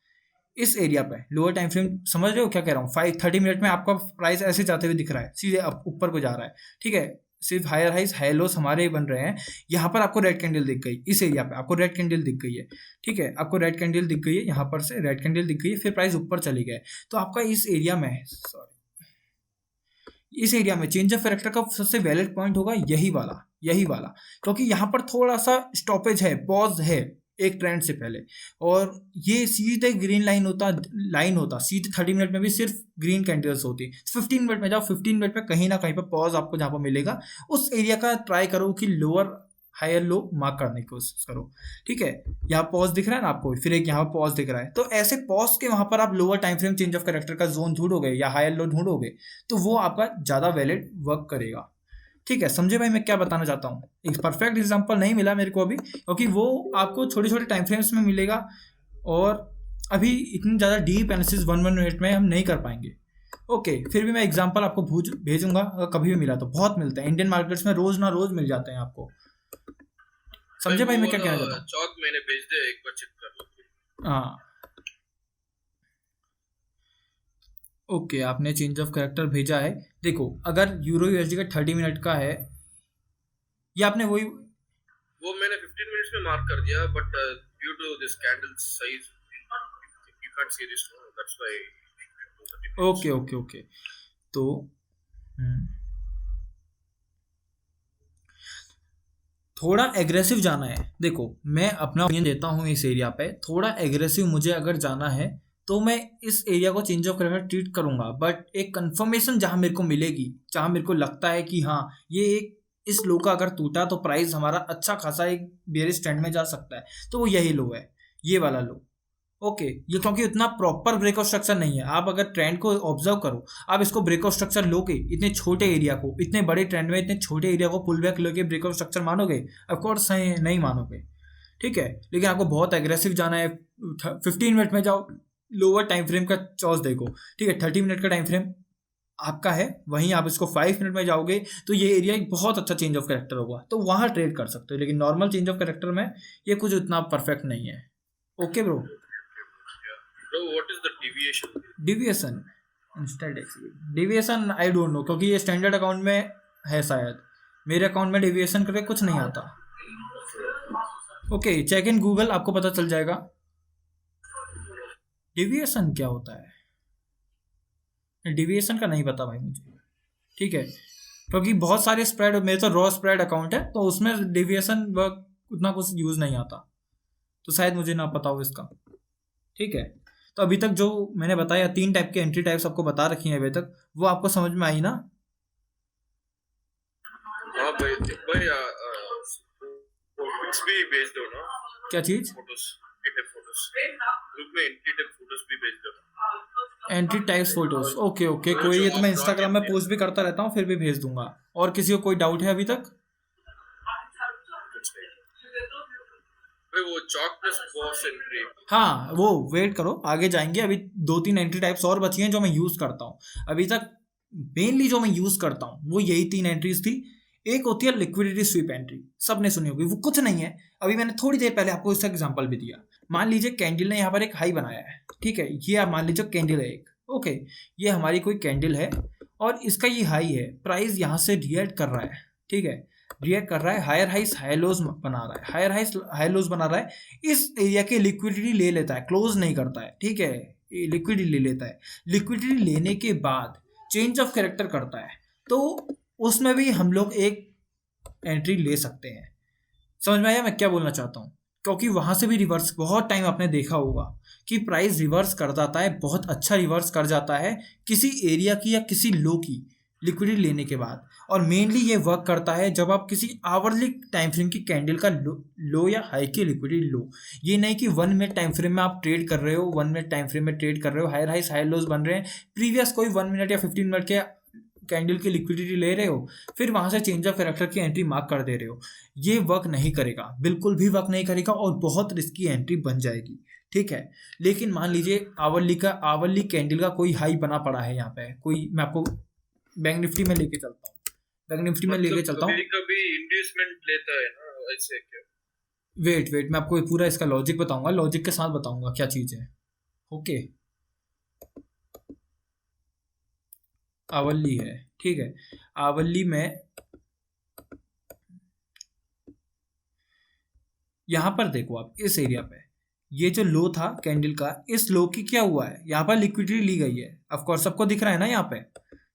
इस एरिया पे लोअर टाइम फ्रेम, समझ रहे हो क्या कह रहा हूँ। 30 मिनट में आपका प्राइस ऐसे जाते हुए दिख रहा है, सीधे ऊपर को जा रहा है, ठीक है, सिर्फ हायर हाइज हाई लोस हमारे बन रहे हैं। यहाँ पर आपको रेड कैंडल दिख गई, इस एरिया पे आपको रेड कैंडल दिख गई है, ठीक है, आपको रेड कैंडल दिख गई है, यहाँ पर से रेड कैंडल दिख गई है, फिर प्राइस ऊपर चली गए, तो आपका इस एरिया में, सॉरी, इस एरिया में चेंज ऑफ कैरेक्टर का सबसे वैलिड पॉइंट होगा यही वाला, क्योंकि यहाँ पर थोड़ा सा स्टॉपेज है, पॉज है एक ट्रेंड से पहले, और ये सीधे ग्रीन लाइन होता सीधे 30 मिनट में भी सिर्फ ग्रीन कैंडल्स होती। 15 मिनट में जाओ, 15 मिनट में कहीं ना कहीं पर पॉज आपको जहाँ पर मिलेगा, उस एरिया का ट्राई करो कि लोअर हायर लो मार्क करने की कोशिश करो, ठीक है। यहाँ पॉज दिख रहा है ना आपको, फिर एक यहाँ पॉज दिख रहा है, तो ऐसे पॉज के वहां पर आप lower time frame change of character का जोन ढूंढोगे या हायर लो ढूंढोगे, तो वो आपका ज्यादा वैलिड वर्क करेगा, ठीक है। समझे भाई मैं क्या बताना चाहता हूँ। एक परफेक्ट एग्जांपल नहीं मिला मेरे को अभी, क्योंकि वो आपको छोटे छोटे टाइम फ्रेम्स में मिलेगा, और अभी इतनी ज़्यादा डीप एनालिसिस 1 मिनट में हम नहीं कर पाएंगे, ओके। फिर भी मैं एग्जांपल आपको भेजूंगा, अगर कभी भी मिला तो, बहुत मिलते हैं इंडियन मार्केट्स में, रोज ना रोज मिल जाते हैं आपको। समझे भाई मैं क्या कहना चाहता हूँ। चौक मैंने भेज दिया, एक बार चेक कर लो। हाँ, ओके, आपने चेंज ऑफ कैरेक्टर भेजा है। देखो अगर यूरो यूएसडी का 30 मिनट का है, या आपने वही, वो मैंने 15 मिनट्स में मार्क कर दिया, but due to this candle size you can't see this, that's why. Okay okay okay, तो थोड़ा एग्रेसिव जाना है। देखो मैं अपना ओपिनियन देता हूँ इस एरिया पे, थोड़ा एग्रेसिव मुझे अगर जाना है तो मैं इस एरिया को चेंज ऑफ कैरेक्टर ट्रीट करूंगा, बट एक कंफर्मेशन जहां मेरे को मिलेगी, जहां मेरे को लगता है कि हाँ ये एक इस लो का अगर टूटा तो प्राइस हमारा अच्छा खासा एक बेयरिश ट्रेंड में जा सकता है, तो वो यही लो है, ये वाला लो, ओके। ये क्योंकि इतना प्रॉपर ब्रेकआउट स्ट्रक्चर नहीं है, आप अगर ट्रेंड को ऑब्जर्व करो, आप इसको ब्रेकआउट स्ट्रक्चर लोगे, इतने छोटे एरिया को, इतने बड़े ट्रेंड में इतने छोटे एरिया को पुल बैक लोगे ब्रेकआउट स्ट्रक्चर मानोगे? ऑफकोर्स नहीं मानोगे, ठीक है। लेकिन आपको बहुत एग्रेसिव जाना है, 15 मिनट में जाओ, लोअर टाइम फ्रेम का चॉइस देखो, ठीक है, 30 मिनट का टाइम फ्रेम आपका है, वहीं आप इसको 5 मिनट में जाओगे तो ये एरिया एक बहुत अच्छा चेंज ऑफ कैरेक्टर होगा, तो वहाँ ट्रेड कर सकते हो। लेकिन नॉर्मल चेंज ऑफ कैरेक्टर में ये कुछ उतना परफेक्ट नहीं है, okay bro. What is the deviation? Deviation instant deviation I don't know, क्योंकि ये स्टैंडर्ड अकाउंट में है शायद, मेरे अकाउंट में डेविएशन करके कुछ नहीं आता, ओके। चेक इन गूगल, आपको पता चल जाएगा डेविएशन क्या होता है। डेविएशन का नहीं पता भाई मुझे, ठीक है, क्योंकि बहुत सारे स्प्रेड, मेरे तो रॉ स्प्रेड अकाउंट है, तो उसमें डेविएशन उतना कुछ यूज नहीं आता, तो शायद मुझे ना पता हो इसका, ठीक है। तो अभी तक जो मैंने बताया 3 टाइप के एंट्री टाइप्स आपको बता रखी हैं अभी तक, वो आपको समझ में आई ना? हां भाई पिक्स भी भेज दो ना। क्या चीज? फोटोज, ग्रुप में एंट्री टाइप फोटोज भी भेज दो। Entry types photos, okay okay, कोई ये तो मैं इंस्टाग्राम में पोस्ट भी करता रहता हूँ, फिर भी भेज दूंगा। और किसी को कोई डाउट है अभी तक? वो चॉक प्लस बॉस एंट्री। हाँ वो वेट करो, आगे जाएंगे। अभी 2-3 एंट्री टाइप्स और बची हैं जो मैं यूज़ करता हूँ अभी तक। मेनली जो मैं यूज़ करता हूँ वो यही 3 एंट्रीज थी। एक होती है लिक्विडिटी स्वीप एंट्री, सबने सुनी होगी। वो कुछ नहीं है, अभी मैंने थोड़ी देर पहले आपको इसका एग्जांपल भी दिया। मान लीजिए कैंडल ने यहाँ पर एक हाई बनाया है, ठीक है। ये आप मान लीजिए कैंडल है एक, ओके। ये हमारी कोई कैंडल है और इसका ये हाई है, प्राइस यहाँ से रिएक्ट कर रहा है, ठीक है। रिएक्ट कर रहा है, हायर हाइस हाई लोज बना रहा है, हायर हाइस हाई लोज बना रहा है। इस एरिया की लिक्विडिटी ले लेता है, क्लोज नहीं करता है, ठीक है। लिक्विडिटी ले लेता है। लिक्विडिटी लेने के बाद चेंज ऑफ कैरेक्टर करता है, तो उसमें भी हम लोग एक एंट्री ले सकते हैं। समझ में आया मैं क्या बोलना चाहता हूँ? क्योंकि वहां से भी रिवर्स, बहुत टाइम आपने देखा होगा कि प्राइस रिवर्स कर जाता है, बहुत अच्छा रिवर्स कर जाता है किसी एरिया की या किसी लो की लिक्विडिटी लेने के बाद। और मेनली ये वर्क करता है जब आप किसी आवरली टाइम फ्रेम की कैंडल का लो या हाई की लिक्विडिटी लो। ये नहीं कि 1 मिनट टाइम फ्रेम में आप ट्रेड कर रहे हो, 1 मिनट टाइम फ्रेम में ट्रेड कर रहे हो, हायर हाइस हाई लोज बन रहे हैं, प्रीवियस कोई 1 मिनट या 15 मिनट के कैंडल की लिक्विडिटी ले रहे हो, फिर वहां से चेंज ऑफ कैरेक्टर की एंट्री मार्क कर दे रहे हो। ये वर्क नहीं करेगा, बिल्कुल भी वर्क नहीं करेगा और बहुत रिस्की एंट्री बन जाएगी, ठीक है। लेकिन मान लीजिए आवरली कैंडल का कोई हाई बना पड़ा है यहाँ पे, कोई, मैं आपको बैंक निफ्टी में लेके चलता हूँ, बैंक निफ्टी में लेके चलता हूँ। कभी इंड्यूसमेंट लेता है ना, ऐसे क्या? वेट मैं आपको पूरा इसका लॉजिक बताऊंगा, लॉजिक के साथ बताऊंगा क्या चीज है, ओके। आवली है, ठीक है। आवली में यहां पर देखो आप, इस एरिया पे ये जो लो था कैंडल का, इस लो की क्या हुआ है, यहाँ पर लिक्विडिटी ली गई है। ऑफ कोर्स सबको दिख रहा है ना यहाँ पे,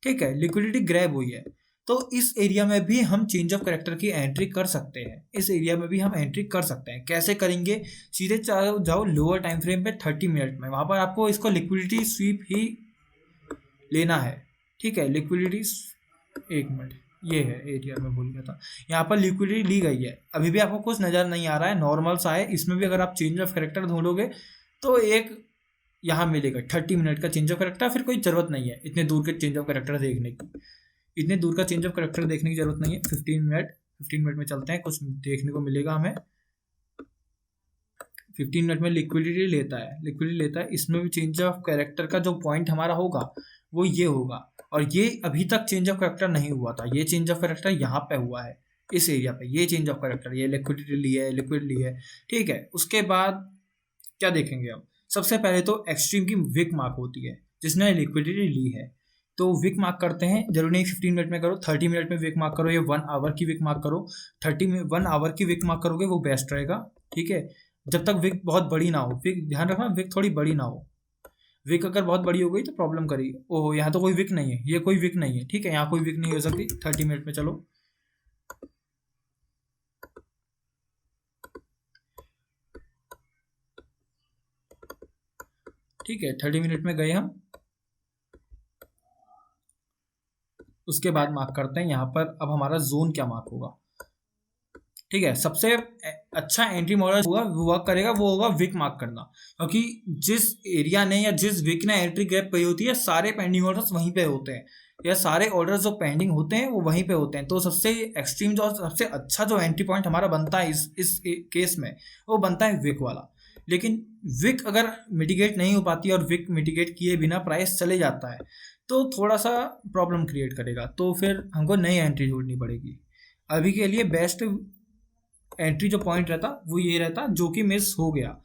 ठीक है। लिक्विडिटी ग्रैब हुई है, तो इस एरिया में भी हम चेंज ऑफ कैरेक्टर की एंट्री कर सकते हैं। इस एरिया में भी हम एंट्री कर सकते हैं। कैसे करेंगे? सीधे जाओ लोअर टाइम फ्रेम पे 30 मिनट में, वहां पर आपको इसको लिक्विडिटी स्वीप ही लेना है, ठीक है। लिक्विडिटी, एक मिनट, ये है एरिया में भूल गया था। यहाँ पर लिक्विडिटी ली गई है, अभी भी आपको कुछ नज़र नहीं आ रहा है, नॉर्मल सा है। इसमें भी अगर आप चेंज ऑफ कैरेक्टर ढूंढोगे तो एक यहाँ मिलेगा 30 मिनट का चेंज ऑफ कैरेक्टर। फिर कोई ज़रूरत नहीं है इतने दूर के चेंज ऑफ कैरेक्टर देखने की, इतने दूर का चेंज ऑफ कैरेक्टर देखने की ज़रूरत नहीं है। 15 मिनट में चलते हैं, कुछ देखने को मिलेगा हमें। 15 मिनट में लिक्विडिटी लेता है। इसमें भी चेंज ऑफ कैरेक्टर का जो पॉइंट हमारा होगा वो ये होगा, और ये अभी तक चेंज ऑफ कैरेक्टर नहीं हुआ था। ये चेंज ऑफ कैरेक्टर यहाँ पे हुआ है, इस एरिया पे। ये चेंज ऑफ कैरेक्टर, ये लिक्विडिटी ली है, लिक्विड ली है, ठीक है। उसके बाद क्या देखेंगे हम? सबसे पहले तो एक्सट्रीम की विक मार्क होती है, जिसने लिक्विडिटी ली है, तो विक मार्क करते हैं। जरूरी नहीं 15 मिनट में करो, 30 मिनट में विक मार्क करो, या 1 आवर की विक मार्क करो। 1 आवर की विक मार्क करोगे वो बेस्ट रहेगा, ठीक है। जब तक विक बहुत बड़ी ना हो, विक ध्यान रखना, विक थोड़ी बड़ी ना हो। विक अगर बहुत बड़ी हो गई तो प्रॉब्लम करेगी। ओहो, यहाँ तो कोई विक नहीं है, ये कोई विक नहीं है, ठीक है। यहाँ कोई विक नहीं हो सकती। 30 मिनट में चलो, ठीक है। 30 मिनट में गए हम, उसके बाद मार्क करते हैं यहाँ पर। अब हमारा जोन क्या मार्क होगा, ठीक है। सबसे अच्छा एंट्री मॉडल होगा, वो वर्क करेगा, वो होगा विक मार्क करना। क्योंकि जिस एरिया ने या जिस विक ने एंट्री ग्रैब की होती है, सारे पेंडिंग ऑर्डर्स वहीं पे होते हैं, या सारे ऑर्डर्स जो पेंडिंग होते हैं वो वहीं पे होते हैं। तो सबसे एक्सट्रीम जो सबसे अच्छा जो एंट्री पॉइंट हमारा बनता है इस केस में, वो बनता है विक वाला। लेकिन विक अगर मिटिगेट नहीं हो पाती और विक मिटिगेट किए बिना प्राइस चले जाता है तो थोड़ा सा प्रॉब्लम क्रिएट करेगा, तो फिर हमको नई एंट्री जोड़नी पड़ेगी। अभी के लिए बेस्ट एंट्री जो पॉइंट रहता वो ये रहता, जो कि मिस हो गया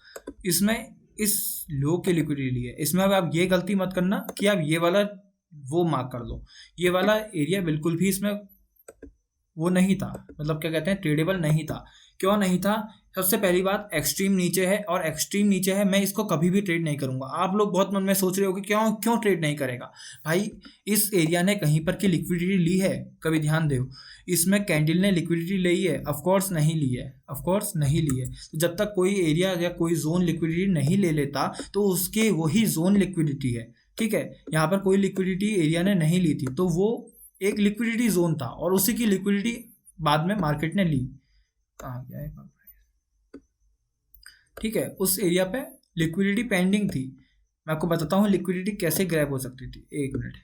इसमें, इस लो के लिक्विडिटी लिए। इसमें अब आप ये गलती मत करना कि आप ये वाला वो मार्क कर लो। ये वाला एरिया बिल्कुल भी इसमें वो नहीं था, मतलब क्या कहते हैं, ट्रेडेबल नहीं था। क्यों नहीं था? सबसे पहली बात, एक्सट्रीम नीचे है, और एक्सट्रीम नीचे है, मैं इसको कभी भी ट्रेड नहीं करूंगा। आप लोग बहुत मन में सोच रहे हो कि क्यों ट्रेड नहीं करेगा भाई। इस एरिया ने कहीं पर की लिक्विडिटी ली है? कभी ध्यान दो, इसमें कैंडल ने लिक्विडिटी ली है? ऑफकोर्स नहीं ली है, ऑफकोर्स नहीं ली है। तो जब तक कोई एरिया या कोई जोन लिक्विडिटी नहीं ले लेता तो उसके वही जोन लिक्विडिटी है, ठीक है। यहाँ पर कोई लिक्विडिटी एरिया ने नहीं ली थी, तो वो एक लिक्विडिटी जोन था, और उसी की लिक्विडिटी बाद में मार्केट ने ली। कहाँ गया है, ठीक है। उस एरिया पे लिक्विडिटी पेंडिंग थी। मैं आपको बताता हूँ लिक्विडिटी कैसे ग्रैब हो सकती थी, एक मिनट।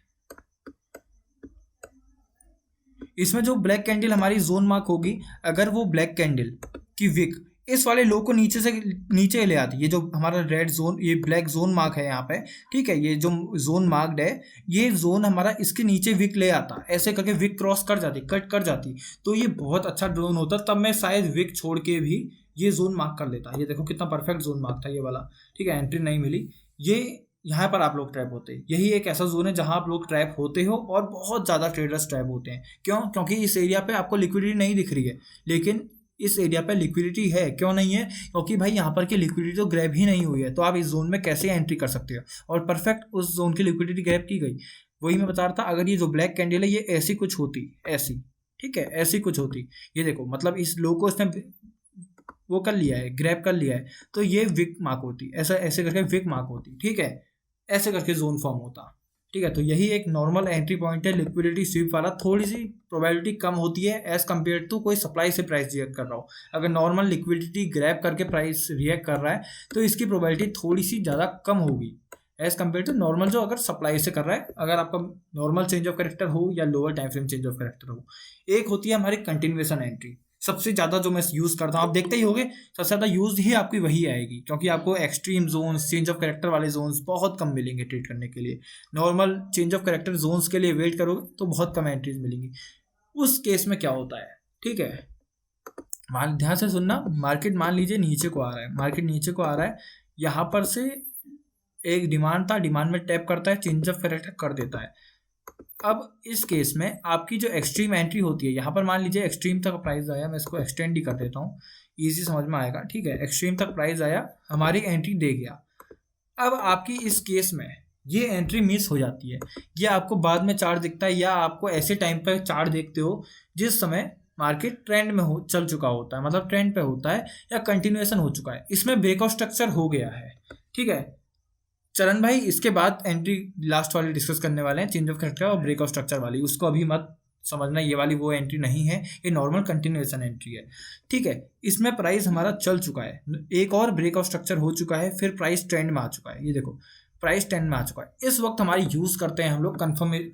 इसमें जो ब्लैक कैंडल हमारी जोन मार्क होगी, अगर वो ब्लैक कैंडल की विक इस वाले लो को नीचे से नीचे ले आती है। ये जो हमारा रेड जोन, ये ब्लैक जोन मार्क है यहाँ पे, ठीक है, ये जो जोन मार्क्ड है, ये जोन हमारा इसके नीचे विक ले आता, ऐसे करके विक क्रॉस कर जाती, कट कर जाती। तो ये बहुत अच्छा जोन होता, तब मैं शायद विक छोड़ के भी ये जोन मार्क कर लेता। ये देखो कितना परफेक्ट जोन मार्क था ये वाला, ठीक है, एंट्री नहीं मिली। ये यहाँ पर आप लोग ट्रैप होते हैं। यही एक ऐसा जोन है जहाँ आप लोग ट्रैप होते हो और बहुत ज़्यादा ट्रेडर्स ट्रैप होते हैं। क्यों? क्योंकि इस एरिया पे आपको लिक्विडिटी नहीं दिख रही है, लेकिन इस एरिया पे लिक्विडिटी है। क्यों नहीं है? क्योंकि भाई यहाँ पर की लिक्विडिटी तो ग्रैब ही नहीं हुई है, तो आप इस जोन में कैसे एंट्री कर सकते हो? और परफेक्ट उस जोन की लिक्विडिटी ग्रैब की गई। वही मैं बता रहा था, अगर ये जो ब्लैक कैंडल है ये ऐसी कुछ होती, ऐसी, ठीक है, ऐसी कुछ होती, ये देखो, मतलब इस लो को इसने वो कर लिया है, ग्रैब कर लिया है, तो ये विक मार्क होती, ऐसा ऐसे करके विक मार्क होती, ठीक है, ऐसे करके जोन फॉर्म होता, ठीक है। तो यही एक नॉर्मल एंट्री पॉइंट है लिक्विडिटी स्वीप वाला। थोड़ी सी प्रोबेबिलिटी कम होती है एज कम्पेयर टू कोई सप्लाई से प्राइस रिएक्ट कर रहा हो। अगर नॉर्मल लिक्विडिटी ग्रैब करके प्राइस रिएक्ट कर रहा है तो इसकी प्रोबेबिलिटी थोड़ी सी ज़्यादा कम होगी एज कम्पेयर टू नॉर्मल जो अगर सप्लाई से कर रहा है। अगर आपका नॉर्मल चेंज ऑफ कैरेक्टर हो या lower time frame change of character हो। एक होती है हमारी कंटिन्यूएशन एंट्री, सबसे ज़्यादा जो मैं यूज़ करता हूँ, आप देखते ही होंगे, सबसे ज़्यादा यूज ही आपकी वही आएगी, क्योंकि आपको extreme zones, change of character वाले जोन्स बहुत कम मिलेंगे ट्रेड करने के लिए। Normal change of character zones के लिए वेट करोगे तो बहुत कम एंट्रीज मिलेंगी। उस केस में क्या होता है, ठीक है, ध्यान से सुनना। मार्केट मान लीजिए नीचे को आ रहा है, मार्केट नीचे को आ रहा है, यहाँ पर से एक डिमांड था, डिमांड में टैप करता है, चेंज ऑफ कैरेक्टर कर देता है। अब इस केस में आपकी जो एक्सट्रीम एंट्री होती है, यहाँ पर मान लीजिए एक्सट्रीम तक प्राइस आया, मैं इसको एक्सटेंड ही कर देता हूँ, इजी समझ में आएगा, ठीक है। एक्सट्रीम तक प्राइस आया, हमारी एंट्री दे गया। अब आपकी इस केस में ये एंट्री मिस हो जाती है, ये आपको बाद में चार्ट दिखता है, या आपको ऐसे टाइम पर चार्ट देखते हो जिस समय मार्केट ट्रेंड में हो चल चुका होता है, मतलब ट्रेंड पे होता है या कंटिन्यूएशन हो चुका है, इसमें ब्रेकआउट स्ट्रक्चर हो गया है, ठीक है। चरण भाई इसके बाद एंट्री लास्ट वाली डिस्कस करने वाले हैं, चेंज ऑफ कैरेक्टर और ब्रेकआउट स्ट्रक्चर वाली, उसको अभी मत समझना, ये वाली वो एंट्री नहीं है, ये नॉर्मल कंटिन्यूएशन एंट्री है, ठीक है। इसमें प्राइस हमारा चल चुका है, एक और ब्रेकआउट स्ट्रक्चर हो चुका है, फिर प्राइस ट्रेंड में आ चुका है, ये देखो प्राइस ट्रेंड में आ चुका है। इस वक्त हमारी यूज़ करते हैं हम लोग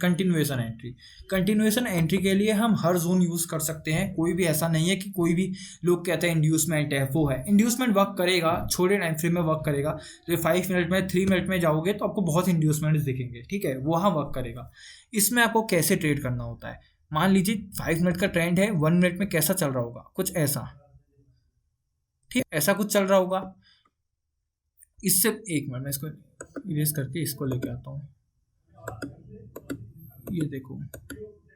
कंटिन्यूएशन एंट्री। कंटिन्यूएशन एंट्री के लिए हम हर जोन यूज़ कर सकते हैं, कोई भी ऐसा नहीं है कि कोई भी लोग कहते हैं इंड्यूसमेंट है, वो है, इंड्यूसमेंट वर्क करेगा, छोटे टाइम फ्रेम में वर्क करेगा। तो 5 मिनट में 3 मिनट में जाओगे तो आपको बहुत इंड्यूसमेंट दिखेंगे, ठीक है, वहाँ वर्क करेगा। इसमें आपको कैसे ट्रेड करना होता है, मान लीजिए 5 मिनट का ट्रेंड है, 1 मिनट में कैसा चल रहा होगा, कुछ ऐसा, ठीक, ऐसा कुछ चल रहा होगा। इससे एक मिनट में इसको इरेज करके इसको लेके आता हूँ, ये देखो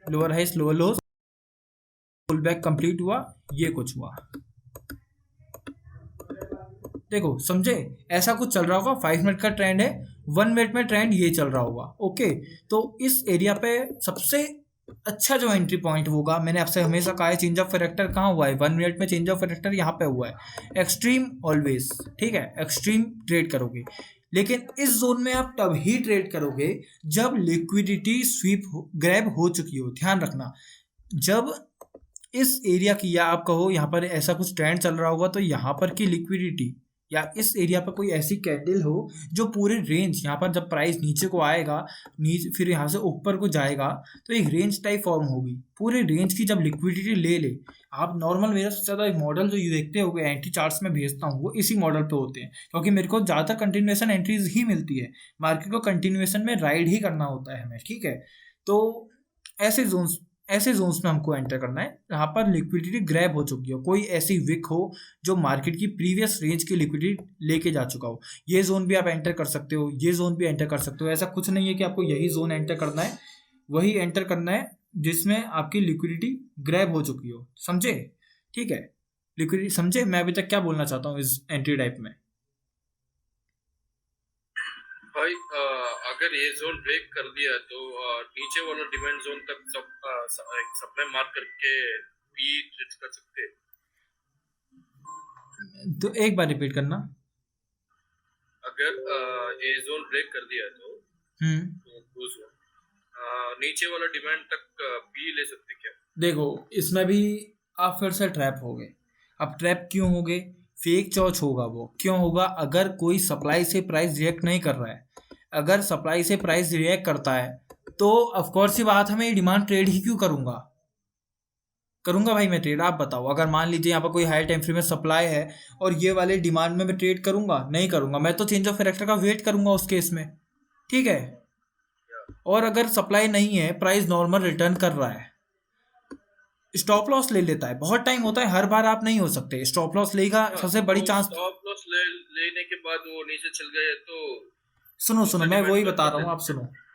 lower highs lower lows, pull back complete हुआ, ये कुछ हुआ, देखो समझे, ऐसा कुछ चल रहा होगा। 5 मिनट का ट्रेंड है, 1 मिनट में ट्रेंड ये चल रहा होगा, ओके। तो इस एरिया पे सबसे अच्छा जो एंट्री पॉइंट होगा, मैंने आपसे हमेशा कहा है, चेंज ऑफ कैरेक्टर कहाँ हुआ है, 1 मिनट में चेंज ऑफ कैरेक्टर यहाँ पे हुआ है, एक्सट्रीम ऑलवेज, ठीक है, एक्सट्रीम ट्रेड करोगे। लेकिन इस जोन में आप तब ही ट्रेड करोगे जब लिक्विडिटी स्वीप ग्रैब हो चुकी हो। ध्यान रखना, जब इस एरिया की, या आप कहो यहाँ पर ऐसा कुछ ट्रेंड चल रहा होगा, तो यहाँ पर की लिक्विडिटी या इस एरिया पर कोई ऐसी कैंडल हो जो पूरे रेंज, यहाँ पर जब प्राइस नीचे को आएगा, नीचे फिर यहाँ से ऊपर को जाएगा, तो एक रेंज टाइप फॉर्म होगी, पूरे रेंज की जब लिक्विडिटी ले ले। आप नॉर्मल, मेरा सबसे ज़्यादा मॉडल जो देखते हो एंट्री चार्ट्स में भेजता हूँ, वो इसी मॉडल पे होते हैं, क्योंकि मेरे को ज़्यादातर कंटिन्यूएशन एंट्रीज ही मिलती है। मार्केट को कंटिन्यूएशन में राइड ही करना होता है हमें, ठीक है। तो ऐसे जोन्स में हमको एंटर करना है जहाँ पर लिक्विडिटी ग्रैब हो चुकी हो, कोई ऐसी विक हो जो मार्केट की प्रीवियस रेंज की लिक्विडिटी लेके जा चुका हो। ये जोन भी आप एंटर कर सकते हो, ये जोन भी एंटर कर सकते हो। ऐसा कुछ नहीं है कि आपको यही जोन एंटर करना है, वही एंटर करना है जिसमें आपकी लिक्विडिटी ग्रैब हो चुकी हो, समझे, ठीक है। लिक्विडिटी समझे मैं अभी तक क्या बोलना चाहता हूँ इस एंट्री टाइप में। भाई अगर ये जोन ब्रेक कर दिया तो नीचे वाला डिमांड जोन तक सप्लाई मार्क करके भी ट्रेड कर सकते हैं। तो एक बार रिपीट करना, अगर ये जोन ब्रेक कर दिया तो नीचे वाला डिमांड तक भी ले सकते क्या? देखो इसमें भी आप फिर से ट्रैप हो गए। अब ट्रैप क्यों हो गए? फेक चॉच होगा। वो क्यों होगा? अगर कोई सप्लाई से प्राइस रिएक्ट नहीं कर रहा है, अगर सप्लाई से प्राइस रिएक्ट करता है तो ऑफकोर्स ही बात है, मैं डिमांड ट्रेड ही क्यों करूंगा। करूंगा भाई मैं ट्रेड। आप बताओ, अगर मान लीजिए यहाँ पर कोई हाई टाइम फ्रेम में सप्लाई है और ये वाले डिमांड में मैं ट्रेड करूंगा? नहीं करूंगा, मैं तो चेंज ऑफ कैरेक्टर का वेट करूंगा उस केस में, ठीक है। और अगर सप्लाई नहीं है, प्राइस नॉर्मल रिटर्न कर रहा है, स्टॉप लॉस ले लेता है। बहुत टाइम होता है, हर बार आप नहीं हो सकते। स्टॉप लॉस लेगा, सबसे बड़ी चांस। स्टॉप लॉस लेने के बाद वो नीचे चल गए तो सुनो सुनो, मैं वही बता रहा हूँ, है। आप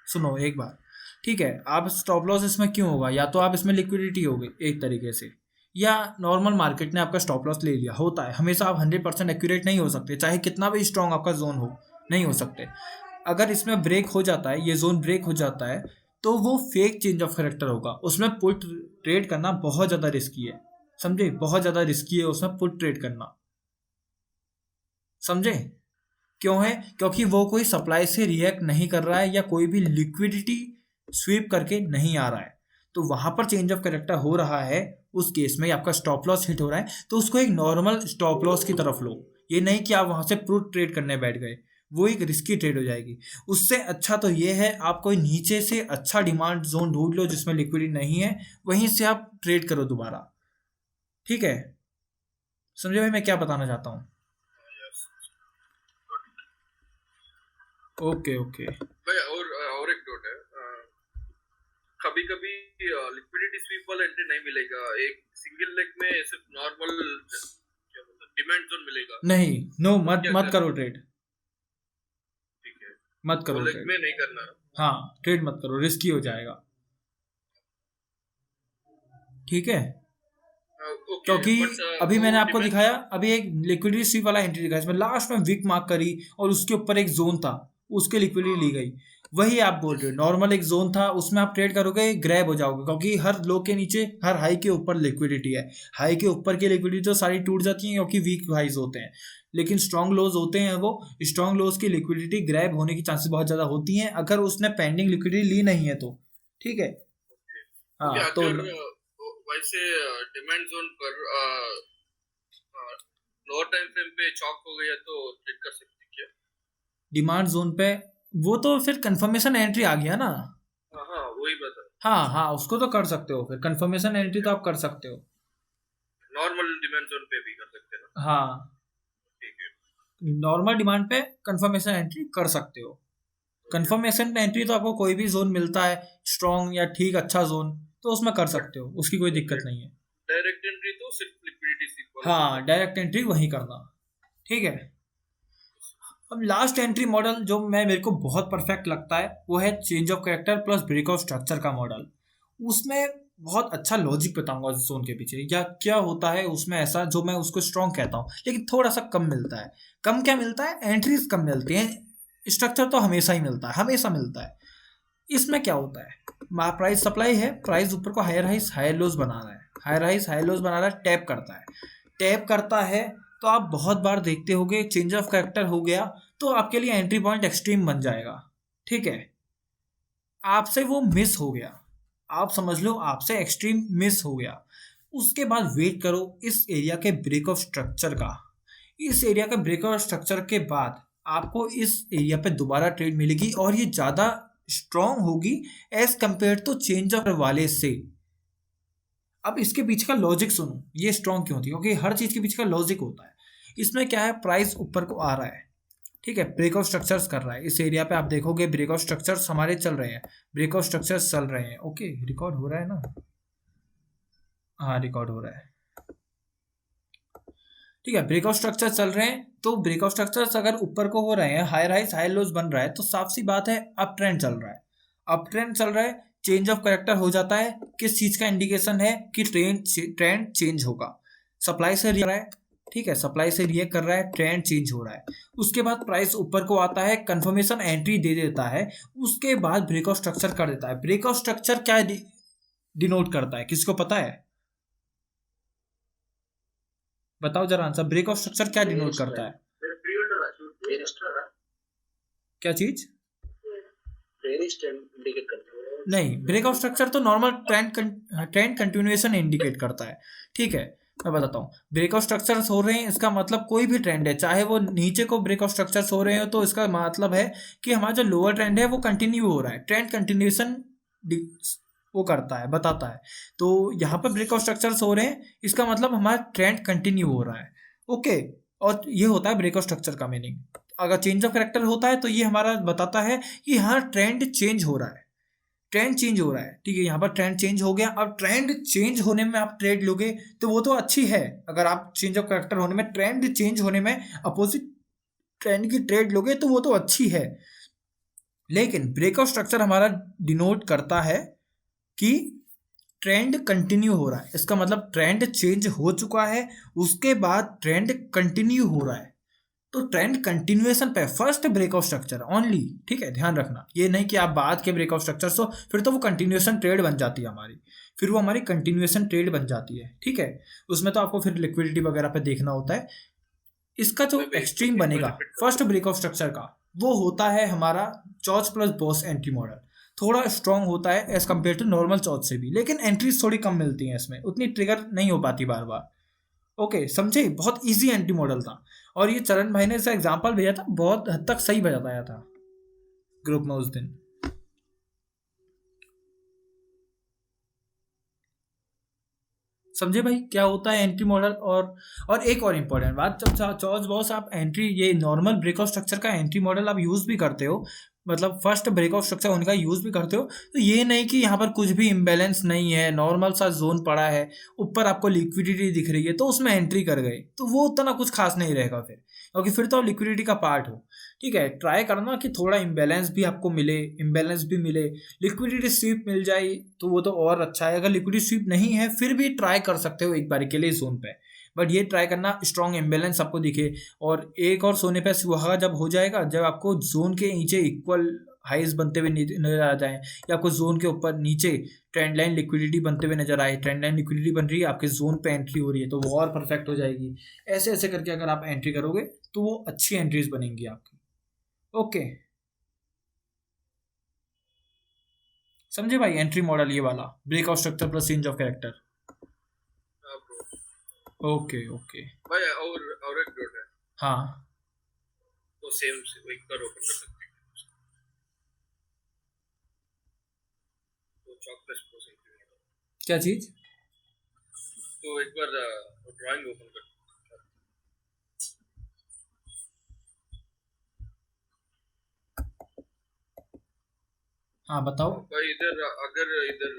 सुनो एक बार, ठीक है। आप स्टॉप लॉस इसमें क्यों होगा? या तो आप इसमें लिक्विडिटी हो गई एक तरीके से, या नॉर्मल मार्केट ने आपका स्टॉप लॉस ले लिया। होता है, हमेशा आप 100% एक्यूरेट नहीं हो सकते, चाहे कितना भी स्ट्रॉन्ग आपका जोन हो, नहीं हो सकते। अगर इसमें ब्रेक हो जाता है, ये जोन ब्रेक हो जाता है, तो वो फेक चेंज ऑफ कैरेक्टर होगा। उसमें पुट ट्रेड करना बहुत ज़्यादा रिस्की है, समझे? बहुत ज़्यादा रिस्की है उसमें पुट ट्रेड करना, समझे? क्यों है? क्योंकि वो कोई सप्लाई से रिएक्ट नहीं कर रहा है या कोई भी लिक्विडिटी स्वीप करके नहीं आ रहा है, तो वहां पर चेंज ऑफ कैरेक्टर हो रहा है। उस केस में आपका स्टॉप लॉस हिट हो रहा है, तो उसको एक नॉर्मल स्टॉप लॉस की तरफ लो। ये नहीं कि आप वहां से पुट ट्रेड करने बैठ गए, वो एक रिस्की ट्रेड हो जाएगी। उससे अच्छा तो ये है, आप कोई नीचे से अच्छा डिमांड जोन ढूंढ लो जिसमें लिक्विडिटी नहीं है, वहीं से आप ट्रेड करो दोबारा, ठीक है? समझे भाई मैं क्या बताना चाहता हूँ? Okay okay. भाई और एक डॉट है, कभी कभी लिक्विडिटी स्वीप वाला एंट्री नहीं मिलेगा, एक सिंगल लेग में सिर्फ नॉर्मल क्या बोलते हैं डिमांड जोन मिलेगा। नहीं, नो, मत क्या मत करें? करो ट्रेड, ठीक है, मत करो वो लेग ट्रेड। में नहीं करना। हाँ, ट्रेड मत करो, रिस्की हो जाएगा, ठीक है? ओके, क्योंकि बट अभी मैंने वो आपको डिमांड दिखाया, अभी एक लिक्विडिटी स्वीप वाला एंट्री दिखाया, इसमें लास्ट में विक मार्क करी और उसके ऊपर एक जोन था, उसके लिक्विडिटी ली गई। वही आप बोल रहे हो, नॉर्मल एक जोन था, उसमें आप ट्रेड करोगे, ग्रैब हो जाओगे, क्योंकि हर लो के नीचे, हर हाई के ऊपर लिक्विडिटी है। हाई के ऊपर की लिक्विडिटी तो सारी टूट जाती है क्योंकि वीक हाइज होते हैं, लेकिन स्ट्रॉन्ग लोज होते हैं, वो स्ट्रॉन्ग लोज की लिक्विडिटी ग्रैब होने की चांसेस बहुत ज़्यादा होती हैं, अगर उसने पेंडिंग लिक्विडिटी ली नहीं है तो, ठीक है? ओके, हाँ, तो अगर वैसे डिमांड जोन पर लोअर टाइम फ्रेम पे चॉक हो गया तो ट्रेड कर सकते हैं क्या? डिमांड जोन पे वो तो फिर कंफर्मेशन एंट्री आ गया ना। हाँ हाँ, वही बता। हाँ हाँ, उसको तो कर सकते हो, फिर कंफर्मेशन एंट्री तो आप कर सकते हो। नॉर्मल डिमांड जोन पे भी कर सकते हैं ना? हाँ, ठीक है। नॉर्मल डिमांड पे कंफर्मेशन एंट्री कर सकते हो। कंफर्मेशन एंट्री तो आपको कोई भी जोन मिलता है, स्ट्रॉन्ग या ठीक अच्छा जोन, तो उसमें कर सकते हो, उसकी कोई दिक्कत नहीं है। डायरेक्ट एंट्री तो सिर्फ लिक्विडिटी स्वीप वाला। हाँ, डायरेक्ट एंट्री वही करना, ठीक है? अब लास्ट एंट्री मॉडल जो मेरे को बहुत परफेक्ट लगता है, वो है change of character plus break of structure का मॉडल। उसमें बहुत अच्छा लॉजिक बताऊंगा उस जोन के पीछे, या क्या होता है उसमें ऐसा जो मैं उसको स्ट्रॉन्ग कहता हूँ, लेकिन थोड़ा सा कम मिलता है। कम क्या मिलता है? एंट्रीज कम मिलती हैं, स्ट्रक्चर तो हमेशा ही मिलता है, हमेशा मिलता है। इसमें क्या होता है, प्राइस सप्लाई है, प्राइस ऊपर को हायर हाइस हायर लोज बना रहा है, हायर हाइस हायर लोज बना रहा है, टैप करता है, टैप करता है, तो आप बहुत बार देखते होगे चेंज ऑफ कैरेक्टर हो गया तो आपके लिए एंट्री पॉइंट एक्सट्रीम बन जाएगा, ठीक है? आपसे वो मिस हो गया, आप समझ लो आपसे एक्सट्रीम मिस हो गया। उसके बाद वेट करो इस एरिया के ब्रेक ऑफ स्ट्रक्चर का। इस एरिया के ब्रेक ऑफ स्ट्रक्चर के बाद आपको इस एरिया पे दोबारा ट्रेड मिलेगी और ये ज़्यादा स्ट्रॉन्ग होगी as compare to change of वाले से। अब इसके पीछे का लॉजिक सुनो, ये स्ट्रॉन्ग क्यों होती है? क्योंकि हर चीज़ के पीछे का लॉजिक होता है। इसमें क्या है, प्राइस ऊपर को आ रहा है, ठीक है, ब्रेकआउट स्ट्रक्चर्स कर रहा है। इस एरिया पे आप देखोगे ब्रेकआउट स्ट्रक्चर्स हमारे चल रहे हैं, ब्रेकआउट स्ट्रक्चर्स चल रहे हैं। ओके, रिकॉर्ड हो रहा है ना? हाँ, रिकॉर्ड हो रहा है, ठीक है। ब्रेकआउट स्ट्रक्चर चल रहे हैं, तो ब्रेकआउट स्ट्रक्चर्स अगर ऊपर को हो रहे हैं, हायर हाइस हायर लोज बन रहा है, तो साफ सी बात है अप ट्रेंड चल रहा है, अप ट्रेंड चल रहा है। चेंज ऑफ कैरेक्टर हो जाता है, किस चीज का इंडिकेशन है कि ट्रेंड चेंज होगा। सप्लाई से रिएक्ट कर रहा है, ठीक है, सप्लाई से रिएक्ट कर रहा है, ट्रेंड चेंज हो रहा है। उसके बाद प्राइस ऊपर को आता है, कंफर्मेशन एंट्री दे देता है, उसके बाद ब्रेकआउट स्ट्रक्चर कर देता है। ब्रेकआउट स्ट्रक्चर क्या डिनोट करता है, किसको पता है? बताओ जरा आंसर, ब्रेकआउट स्ट्रक्चर क्या डिनोट करता है? क्या चीज? इंडिकेट करता है। नहीं, ब्रेकआउट स्ट्रक्चर तो नॉर्मल ट्रेंड कंटिन्यूएशन इंडिकेट करता है, ठीक है। मैं बताता हूँ, ब्रेकआउट स्ट्रक्चर्स हो रहे हैं, इसका मतलब कोई भी ट्रेंड है, चाहे वो नीचे को ब्रेकआउट स्ट्रक्चर्स हो रहे हो, तो इसका मतलब है कि हमारा जो लोअर ट्रेंड है वो कंटिन्यू हो रहा है, ट्रेंड कंटिन्यूएशन वो करता है, बताता है। तो यहाँ पर ब्रेकआउट स्ट्रक्चर्स हो रहे हैं, इसका मतलब हमारा ट्रेंड कंटिन्यू हो रहा है। ओके, और ये होता है ब्रेकआउट स्ट्रक्चर का मीनिंग। अगर चेंज ऑफ कैरेक्टर होता है तो ये हमारा बताता है कि हाँ ट्रेंड चेंज हो रहा है, ट्रेंड चेंज हो रहा है। ठीक है, यहाँ पर ट्रेंड चेंज हो गया। अब ट्रेंड चेंज होने में आप ट्रेड लोगे तो वो तो अच्छी है। अगर आप चेंज ऑफ कैरेक्टर होने में, ट्रेंड चेंज होने में अपोजिट ट्रेंड की ट्रेड लोगे तो वो तो अच्छी है। लेकिन ब्रेकआउट स्ट्रक्चर हमारा डिनोट करता है कि ट्रेंड कंटिन्यू हो रहा है। इसका मतलब ट्रेंड चेंज हो चुका है, उसके बाद ट्रेंड कंटिन्यू हो रहा है। तो ट्रेंड कंटिन्यूएशन पे फर्स्ट ब्रेकआउट स्ट्रक्चर ओनली। ठीक है, ध्यान रखना, ये नहीं कि आप बाद के ब्रेकआउट स्ट्रक्चर हो फिर तो वो कंटिन्यूएशन ट्रेड बन जाती है हमारी, फिर वो हमारी कंटिन्यूएशन ट्रेड बन जाती है। ठीक है, उसमें तो आपको फिर लिक्विडिटी वगैरह पे देखना होता है। इसका जो एक्सट्रीम बनेगा फर्स्ट ब्रेकआउट स्ट्रक्चर का, वो होता है हमारा चॉच प्लस बॉस एंट्री मॉडल। थोड़ा स्ट्रांग होता है एज कम्पेयर टू नॉर्मल चॉच से भी, लेकिन एंट्रीज थोड़ी कम मिलती हैं इसमें, उतनी ट्रिगर नहीं हो पाती बार बार। ओके, समझे, बहुत इजी एंट्री मॉडल था। और ये चरण भाई ने इसका एग्जांपल भेजा था, बहुत हद तक सही बताया था ग्रुप में उस दिन। समझे भाई क्या होता है एंट्री मॉडल। और एक और इम्पोर्टेंट बात, जब चॉच बॉस आप एंट्री, ये नॉर्मल ब्रेकआउट स्ट्रक्चर का एंट्री मॉडल आप यूज भी करते हो, मतलब फर्स्ट ब्रेकआउट स्ट्रक्चर उनका यूज भी करते हो, तो ये नहीं कि यहाँ पर कुछ भी इम्बैलेंस नहीं है, नॉर्मल सा जोन पड़ा है, ऊपर आपको लिक्विडिटी दिख रही है तो उसमें एंट्री कर गए, तो वो उतना कुछ खास नहीं रहेगा फिर, क्योंकि फिर तो आप लिक्विडिटी का पार्ट हो। ठीक है, ट्राई करना कि थोड़ा इम्बैलेंस भी आपको मिले, इम्बैलेंस भी मिले, लिक्विडिटी स्वीप मिल जाए तो वो तो और अच्छा है। अगर लिक्विडिटी स्वीप नहीं है फिर भी ट्राई कर सकते हो एक बार के लिए जोन पे, बट ये ट्राई करना स्ट्रॉन्ग इम्बैलेंस आपको दिखे। और एक और सोने पे सुहागा जब हो जाएगा, जब आपको जोन के नीचे इक्वल हाइज बनते हुए नजर आ जाए, या आपको जोन के ऊपर नीचे ट्रेंड लाइन लिक्विडिटी बनते हुए नजर आए, ट्रेंड लाइन लिक्विडिटी बन रही है, आपके जोन पे एंट्री हो रही है, तो वो और परफेक्ट हो जाएगी। ऐसे ऐसे करके अगर आप एंट्री करोगे तो वो अच्छी एंट्रीज बनेंगी आपकी। ओके, समझे भाई एंट्री मॉडल ये वाला, breakout structure plus change of character. हाँ ब्रो। ओके ओके, भाई और एक डॉट है, हाँ तो सेम से एक बार ओपन कर सकते हैं, तो चॉक प्लस प्लस क्या चीज? तो एक बार ड्राइंग ओपन कर। हाँ बताओ। भाई इधर अगर इधर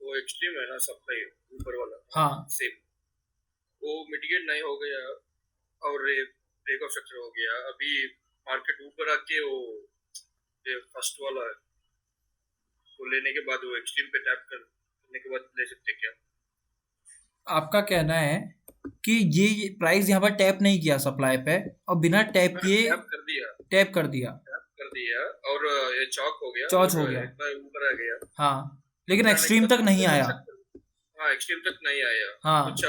वो एक्सट्रीम है ना सप्लाई ऊपर वाला, हाँ सेम वो मिटिगेट नहीं हो गया और ब्रेक ऑफ स्ट्रक्चर हो गया, अभी मार्केट ऊपर आके वो फर्स्ट वाला वो लेने के बाद वो एक्सट्रीम पे टैप करने के बाद ले सकते क्या? आपका कहना है कि ये प्राइस यहाँ पर टैप नहीं किया सप्लाई पे, और बिना टैप किए टैप कर दिया, टैप कर दिया, टैप कर दिया और ये चॉक हो गया, चॉच हो गया, एक बार ऊपर आ गया, हाँ, लेकिन एक्सट्रीम तक नहीं आया। हाँ एक्सट्रीम तक नहीं आया, हाँ कुछ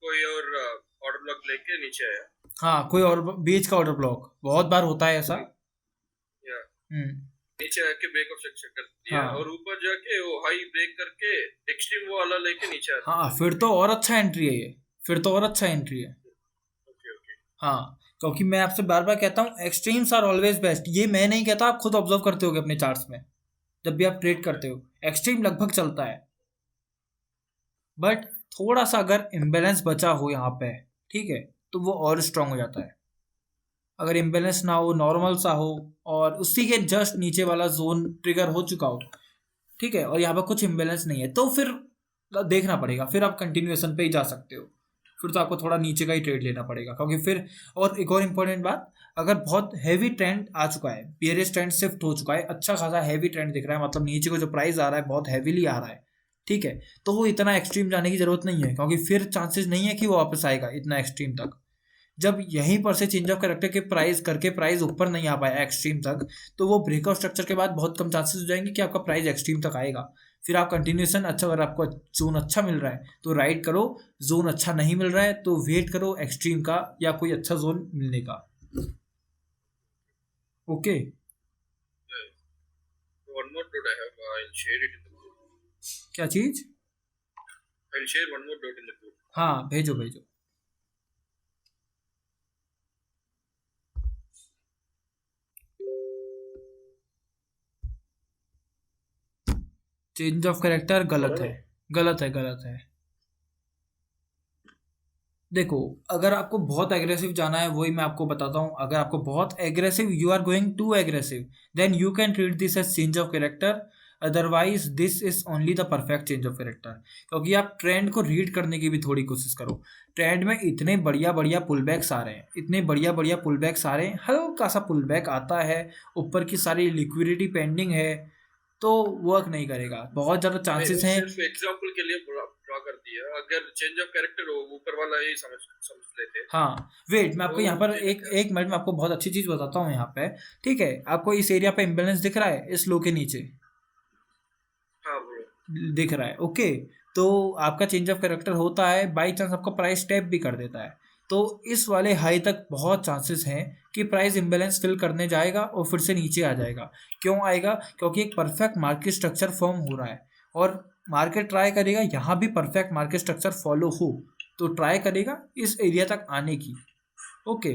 कोई और ऑर्डर ब्लॉक लेके नीचे आया। हाँ, कोई और बीच का ऑर्डर ब्लॉक बहुत बार होता है ऐसा। या हम्म, नीचे आके ब्रेक ऑफ स्ट्रक्चर कर दिया हाँ और ऊपर जाके वो हाई ब्रेक करके एक्सट्रीम वाला लेके नीचे आता। हाँ, फिर तो और अच्छा एंट्री है ये, फिर तो और अच्छा एंट्री है। Okay okay. हाँ, क्योंकि मैं आपसे बार बार कहता हूँ एक्सट्रीम्स आर ऑलवेज बेस्ट, ये मैं नहीं कहता, आप खुद ऑब्जर्व करते होगे अपने चार्ट्स में, जब भी आप ट्रेड करते हो एक्सट्रीम लगभग चलता है। बट थोड़ा सा अगर इम्बैलेंस बचा हो यहाँ पे, ठीक है, तो वो और स्ट्रांग हो जाता है। अगर इम्बैलेंस ना हो, नॉर्मल सा हो, और उसी के जस्ट नीचे वाला जोन ट्रिगर हो चुका हो, ठीक है, और यहाँ पे कुछ इम्बैलेंस नहीं है, तो फिर देखना पड़ेगा, फिर आप कंटिन्यूएशन पे ही जा सकते हो, फिर तो आपको थोड़ा नीचे का ही ट्रेड लेना पड़ेगा, क्योंकि फिर। और एक और इम्पोर्टेंट बात, अगर बहुत हैवी ट्रेंड आ चुका है, बियरिश ट्रेंड शिफ्ट हो चुका है, अच्छा खासा हैवी ट्रेंड दिख रहा है, मतलब नीचे को जो प्राइस आ रहा है बहुत हैवीली आ रहा है, ठीक है, तो वो इतना एक्सट्रीम जाने की जरूरत नहीं है, क्योंकि फिर चांसेस नहीं है कि वो वापस आएगा इतना एक्सट्रीम तक। जब यहीं पर से चेंज ऑफ कैरेक्टर के प्राइस करके प्राइस ऊपर नहीं आ पाया एक्सट्रीम तक, तो वो ब्रेकआउट स्ट्रक्चर के बाद बहुत कम चांसेस हो जाएंगे कि आपका प्राइस एक्सट्रीम तक आएगा। फिर आप कंटिन्यूएशन, अच्छा अगर आपको जोन अच्छा मिल रहा है तो राइड करो, जोन अच्छा नहीं मिल रहा है तो वेट करो एक्सट्रीम का या कोई अच्छा जोन मिलने का। Okay, One more dot I have. I'll share it in the group. क्या चीज? I'll share one more dot in the group. हाँ भेजो भेजो। चेंज ऑफ कैरेक्टर गलत है, गलत है, गलत है। देखो, अगर आपको बहुत एग्रेसिव जाना है, वही मैं आपको बताता हूँ, अगर आपको बहुत aggressive, you are going to aggressive, then you can treat this as change of character. Otherwise this is only the perfect change of character. क्योंकि आप ट्रेंड को रीड करने की भी थोड़ी कोशिश करो। ट्रेंड में इतने बढ़िया बढ़िया पुल बैक्स आ रहे हैं, इतने बढ़िया बढ़िया पुल बैक्स आ रहे हैं, हल्का सा पुल बैक आता है, ऊपर की सारी लिक्विडिटी पेंडिंग है, तो वर्क नहीं करेगा। बहुत ज़्यादा चांसेस हैं। सिर्फ एग्जांपल के लिए ड्रॉ कर दिया, अगर चेंज ऑफ कैरेक्टर हो ऊपर वाला ही समझ लेते। हाँ, वेट, मैं आपको तो यहाँ पर ठीक एक मिनट में आपको बहुत अच्छी चीज़ बताता हूँ यहाँ पे। ठीक है, आपको इस एरिया पे इम्बेलेंस दिख रहा है, इस लो के नीचे हाँ ब्रो, दिख रहा है, ओके। तो आपका चेंज ऑफ कैरेक्टर होता है, बाई चांस आपका प्राइस टैप भी कर देता है, तो इस वाले हाई तक बहुत चांसेस हैं कि प्राइस इम्बेलेंस फिल करने जाएगा और फिर से नीचे आ जाएगा। क्यों आएगा? क्योंकि एक परफेक्ट मार्केट स्ट्रक्चर फॉर्म हो रहा है, और मार्केट ट्राई करेगा यहाँ भी परफेक्ट मार्केट स्ट्रक्चर फॉलो हो, तो ट्राई करेगा इस एरिया तक आने की। ओके,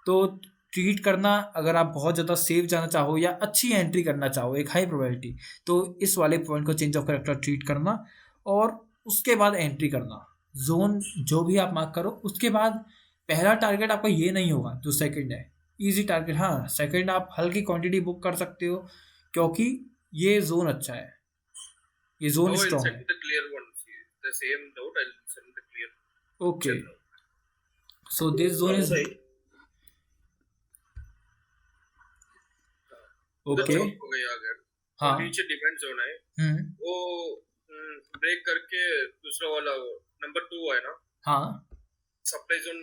तो ट्रीट करना, अगर आप बहुत ज़्यादा सेफ जाना चाहो या अच्छी एंट्री करना चाहो, एक हाई प्रोबेबिलिटी, तो इस वाले पॉइंट को चेंज ऑफ कैरेक्टर ट्रीट करना, और उसके बाद एंट्री करना। जोन जो भी आप मार्क करो, उसके बाद पहला टारगेट आपका ये नहीं होगा जो सेकंड है, इजी टारगेट। हाँ, सेकंड आप हल्की क्वांटिटी बुक कर सकते हो, क्योंकि ये जोन अच्छा है, ये जोन स्ट्रॉन्ग है। the clear one, the same doubt I'll send the clear okay, so this zone is okay. हो गया। अगर हाँ, नीचे डिपेंड जोन है, वो ब्रेक करके दूसरा वाला नंबर 2 है ना, हाँ, सप्लाई जोन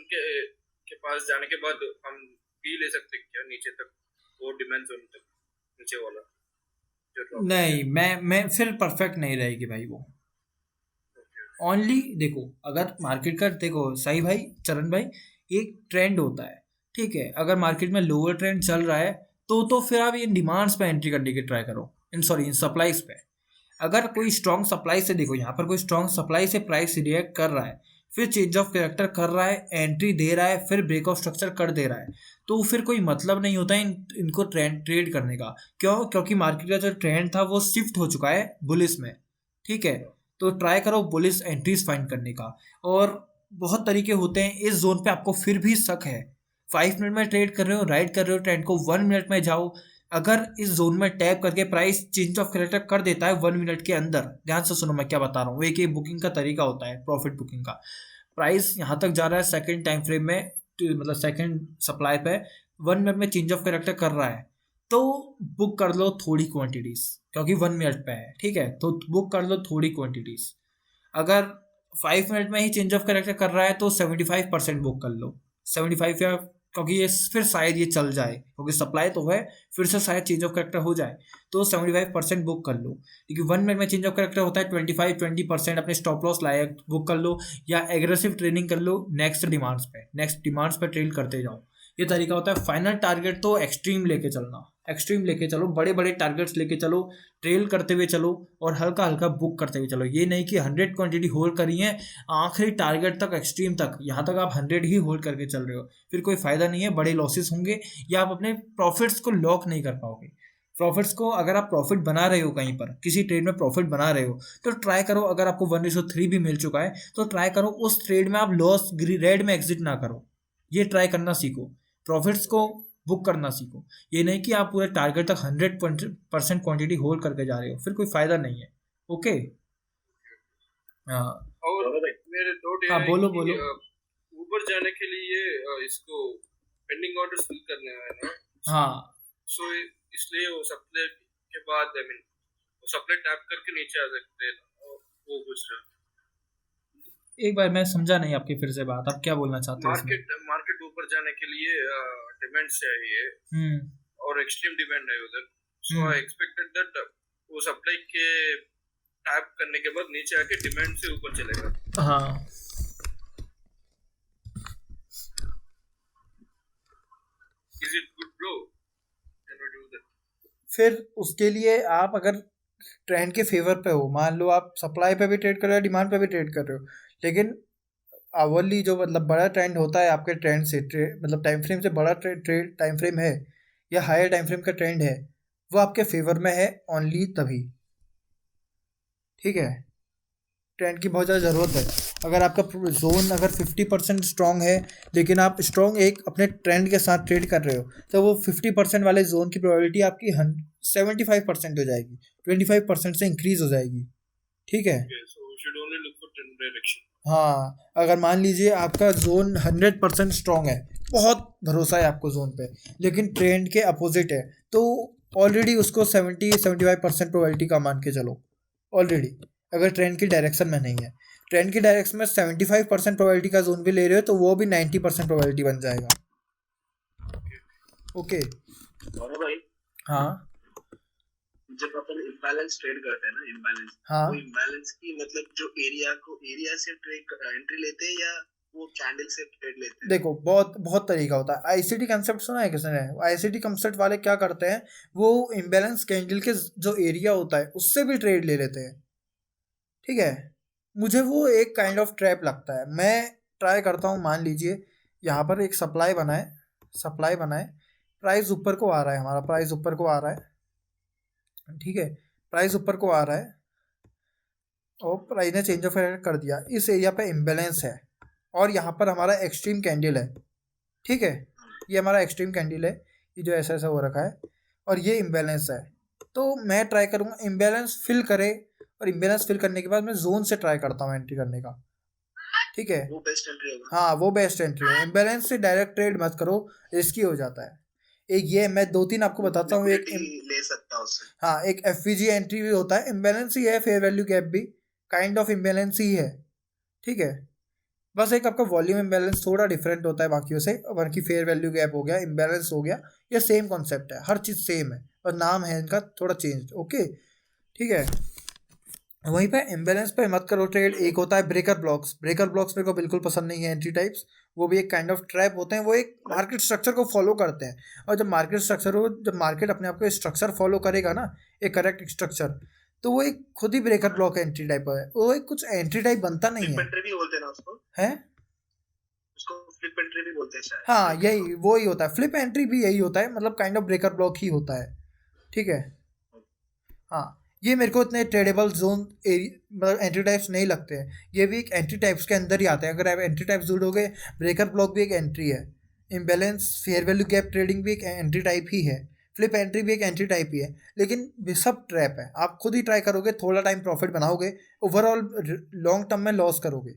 के पास जाने के बाद हम भी ले सकते हैं क्या नीचे तक, वो डिमांड जोन तक नीचे वाला जो नहीं, मैं फिर परफेक्ट नहीं रहेगी भाई वो। ओनली देखो, अगर मार्केट का देखो सही भाई, चरण भाई, एक ट्रेंड होता है, ठीक है। अगर मार्केट में लोअर ट्रेंड चल रहा है, तो फिर आप इन डिमांड्स पे एंट्री करने की ट्राई करो, इन सप्लाईज पे। अगर कोई स्ट्रॉन्ग सप्लाई से, देखो यहाँ पर कोई स्ट्रॉन्ग सप्लाई से प्राइस रिएक्ट कर रहा है, फिर चेंज ऑफ कैरेक्टर कर रहा है, एंट्री दे रहा है, फिर ब्रेक ऑफ स्ट्रक्चर कर दे रहा है, तो फिर कोई मतलब नहीं होता है इनको ट्रेड करने का। क्यों? क्योंकि मार्केट का जो ट्रेंड था वो शिफ्ट हो चुका है बुलिस में, ठीक है। तो ट्राई करो बुलिस एंट्रीज फाइंड करने का। और बहुत तरीके होते हैं, इस जोन पे आपको फिर भी शक है, 5 मिनट में ट्रेड कर रहे हो, राइड कर रहे हो ट्रेंड को, 1 मिनट में जाओ। अगर इस जोन में टैप करके प्राइस चेंज ऑफ कैरेक्टर कर देता है 1 मिनट के अंदर, ध्यान से सुनो मैं क्या बता रहा हूँ, एक बुकिंग का तरीका होता है, प्रॉफिट बुकिंग का। प्राइस यहाँ तक जा रहा है सेकंड टाइम फ्रेम में, मतलब सेकंड सप्लाई पे 1 मिनट में चेंज ऑफ कैरेक्टर कर रहा है, तो बुक कर लो थोड़ी क्वांटिटीज, क्योंकि 1 मिनट पे है, ठीक है, तो बुक कर लो थोड़ी क्वांटिटीज। अगर 5 मिनट में ही चेंज ऑफ कैरेक्टर कर रहा है तो 75% बुक कर लो, 75, या क्योंकि ये फिर शायद ये चल जाए, क्योंकि सप्लाई तो है, फिर से शायद चेंज ऑफ कैरेक्टर हो जाए, तो 75% बुक कर लो। क्योंकि 1 मिनट में चेंज ऑफ कैरेक्टर होता है 20% अपने स्टॉप लॉस लायक बुक कर लो, या एग्रेसिव ट्रेडिंग कर लो नेक्स्ट डिमांड्स पे ट्रेड करते जाओ। ये तरीका होता है। फाइनल टारगेट तो एक्सट्रीम लेके चलना, एक्सट्रीम लेके चलो, बड़े बड़े टारगेट्स लेके चलो, ट्रेल करते हुए चलो, और हल्का हल्का बुक करते हुए चलो। ये नहीं कि 100 क्वांटिटी होल्ड करी है आखिरी टारगेट तक, एक्सट्रीम तक, यहाँ तक आप 100 ही होल्ड करके चल रहे हो, फिर कोई फ़ायदा नहीं है, बड़े लॉसेस होंगे, या आप अपने प्रॉफिट्स को लॉक नहीं कर पाओगे। प्रॉफिट्स को, अगर आप प्रॉफिट बना रहे हो, कहीं पर किसी ट्रेड में प्रॉफिट बना रहे हो, तो ट्राई करो, अगर आपको 1:3 भी मिल चुका है तो ट्राई करो उस ट्रेड में आप लॉस रेड में एग्जिट ना करो। ये ट्राई करना सीखो, प्रॉफिट्स को बुक करना सीखो। ये नहीं कि आप पूरे टारगेट तक 100% क्वांटिटी होल्ड करके जा रहे हो, फिर कोई फायदा नहीं है। ओके, हाँ, और मेरे दो हाँ, बोलो बोलो। ऊपर जाने के लिए इसको पेंडिंग ऑर्डर फिल करने है ना, हाँ, सो इसलिए वो सप्लाई के बाद आई मीन वो सप्लाई टैप करके नीचे आ सकते हैं, वो कुछ एक बार मैं समझा नहीं आपकी फिर से बात, आप क्या बोलना चाहते हो? मार्केट ऊपर जाने के लिए डिमांड चाहिए और एक्सट्रीम डिमांड है उधर, सो आई एक्सपेक्टेड दैट वो सप्लाई के टैप करने के बाद नीचे आके डिमांड से ऊपर चलेगा। हाँ, is it good bro? Can we do that? फिर उसके लिए आप अगर ट्रेंड के फेवर पे हो, मान लो आप सप्लाई पे भी ट्रेड कर रहे हो, डिमांड पे भी ट्रेड कर रहे हो, लेकिन आवरली जो मतलब बड़ा ट्रेंड होता है आपके ट्रेंड से, मतलब टाइम फ्रेम से बड़ा ट्रेड टाइम फ्रेम है, या हायर टाइम फ्रेम का ट्रेंड है, वो आपके फेवर में है ओनली तभी। ठीक है, ट्रेंड की बहुत ज़्यादा ज़रूरत है। अगर आपका जोन अगर 50% स्ट्रॉन्ग है, लेकिन आप स्ट्रॉन्ग एक अपने ट्रेंड के साथ ट्रेड कर रहे हो, तो वो 50% वाले जोन की प्रोबेबिलिटी आपकी 75% हो जाएगी, 25% से इंक्रीज हो जाएगी। ठीक है, So we should only look for trend direction. हाँ, अगर मान लीजिए आपका जोन 100% स्ट्रॉन्ग है, बहुत भरोसा है आपको जोन पे, लेकिन ट्रेंड के अपोजिट है, तो ऑलरेडी उसको 70-75% प्रोबेबिलिटी का मान के चलो ऑलरेडी, अगर ट्रेंड की डायरेक्शन में नहीं है। ट्रेंड की डायरेक्शन में 75% प्रोबेबिलिटी का जोन भी ले रहे हो, तो वो भी 90% प्रोबेबिलिटी बन जाएगा। ओके, और भाई हाँ जब अपन इम्बैलेंस ट्रेड करते हैं ना, इम्बैलेंस, हाँ, वो इम्बैलेंस की मतलब जो एरिया से ट्रेड एंट्री लेते हैं या वो कैंडल से ट्रेड लेते हैं? देखो बहुत बहुत तरीका होता है। आईसीटी कंसेप्ट सुना है किसने? आईसीटी कंसेप्ट वाले क्या करते हैं, वो इम्बैलेंस कैंडल के जो एरिया होता है उससे भी ट्रेड ले लेते हैं। ठीक है, मुझे वो एक काइंड ऑफ ट्रैप लगता है। मैं ट्राई करता हूँ, मान लीजिए यहाँ पर एक सप्लाई बनाए, प्राइस ऊपर को आ रहा है, हमारा प्राइस ऊपर को आ रहा है। ठीक है, प्राइस ऊपर को आ रहा है और प्राइस ने चेंज ऑफ एरिया कर दिया, इस एरिया पे इम्बैलेंस है और यहाँ पर हमारा एक्सट्रीम कैंडल है। ठीक है, ये हमारा एक्सट्रीम कैंडल है, ये जो ऐसा ऐसा हो रखा है, और ये इम्बैलेंस है। तो मैं ट्राई करूँगा इम्बैलेंस फिल करे, और इम्बैलेंस फिल करने के बाद मैं जोन से ट्राई करता हूँ एंट्री करने का। ठीक है, वो बेस्ट एंट्री होगा। हाँ वो बेस्ट एंट्री है। इम्बैलेंस से डायरेक्ट ट्रेड मत करो, रिस्की हो जाता है। एक ये मैं 2-3 आपको बताता हूँ। एक ले सकता उससे, हाँ, एक एफवीजी एंट्री भी होता है, इम्बैलेंस ही है, फेयर वैल्यू गैप भी काइंड ऑफ इम्बैलेंस ही है। ठीक है, बस एक आपका वॉल्यूम इम्बैलेंस थोड़ा डिफरेंट होता है बाकियों से, बाकी फेयर वैल्यू गैप हो गया, इम्बैलेंस हो गया, ये सेम कॉन्सेप्ट है, हर चीज़ सेम है, और नाम है इनका थोड़ा चेंज। ओके, ठीक है, वहीं पे इम्बैलेंस पे मत करो ट्रेड। एक होता है ब्रेकर ब्लॉक्स मेरे को बिल्कुल पसंद नहीं है एंट्री टाइप्स, वो भी एक काइंड ऑफ ट्रैप होते हैं, वो एक मार्केट स्ट्रक्चर को फॉलो करते हैं। और जब मार्केट अपने आप को स्ट्रक्चर फॉलो करेगा ना, एक करेक्ट स्ट्रक्चर, तो वो एक खुद ही ब्रेकर ब्लॉक एंट्री टाइप है, वो एक कुछ एंट्री टाइप बनता नहीं फ्लिप है। एंट्री भी बोलते हैं ना उसको, है, उसको फ्लिप एंट्री भी बोलते हैं शायद। हाँ यही वो ही होता है, फ्लिप एंट्री भी यही होता है, मतलब काइंड ऑफ ब्रेकर ब्लॉक ही होता है। ठीक है, हाँ, ये मेरे को इतने ट्रेडेबल जोन मतलब एंट्री टाइप्स नहीं लगते हैं, ये भी एक एंट्री टाइप्स के अंदर ही आते हैं। अगर आप एंट्री टाइप्स जोड़ोगे, ब्रेकर ब्लॉक भी एक एंट्री है, imbalance fair value gap trading भी एक एंट्री टाइप ही है, फ्लिप एंट्री भी एक एंट्री टाइप ही है, लेकिन ये सब ट्रैप है। आप खुद ही ट्राई करोगे, थोड़ा टाइम प्रॉफिट बनाओगे, ओवरऑल लॉन्ग टर्म में लॉस करोगे।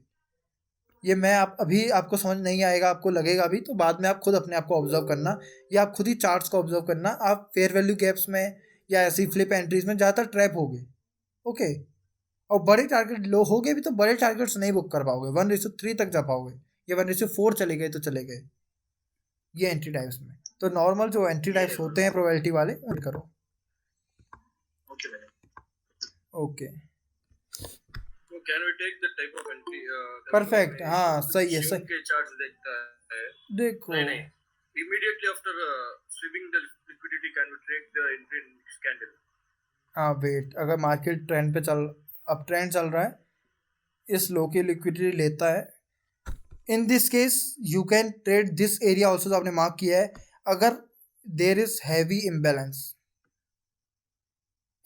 ये मैं आप अभी आपको समझ नहीं आएगा, आपको लगेगा अभी, तो बाद में आप खुद अपने आप को ऑब्जर्व करना, या आप खुद ही चार्ट्स को ऑब्जर्व करना। आप फेयर वैल्यू गैप्स में या ऐसी फ्लिप एंट्रीज में ज़्यादातर ट्रैप होगे। ओके, और बड़े टारगेट लो हो गए भी तो बड़े टारगेट्स नहीं बुक कर पाओगे, 1:3 तक जा पाओगे, या 1:4 चले गए तो चले गए ये एंट्री टाइप्स में। तो नॉर्मल जो एंट्री टाइप्स होते हैं प्रोबेबिलिटी वाले, उन करो। ओके भाई, okay, So can we take the type of entry? Perfect, हाँ सही है, शिव सही। के चार्ट्स देखता है। देखो नहीं, immediately after sweeping the liquidity, can we take the entry in next candle? हाँ वेट, अगर मार्केट ट्रेंड पे अब ट्रेंड चल रहा है, इस लो की लिक्विडिटी लेता है, in this case you can trade this area also, जो आपने मार्क किया है। अगर there is heavy imbalance,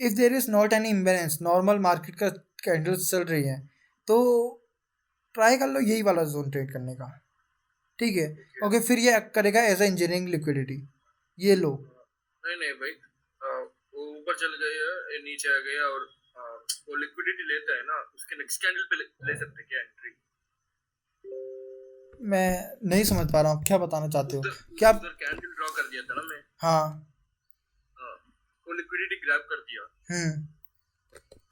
if there is not any imbalance, normal market का कैंडल्स चल रही हैं, तो ट्राई कर लो यही वाला जोन ट्रेड करने का। ठीक है, ओके, फिर ये एक्ट करेगा एज ए इंजीनियरिंग लिक्विडिटी, ये लो। नहीं भाई, वो ऊपर चल गया, ये नीचे आ गया, और वो लिक्विडिटी लेता है ना, उसके नेक्स्ट कैंडल पे ले सकते हैं क्या एंट्री? मैं नहीं समझ पा रहा हूँ, क्या बताना चाहते हो क्या आप? उधर कैंडल ड्रॉ कर दिया था ना मैं, हाँ, वो लिक्विडिटी ग्रैब कर दिया,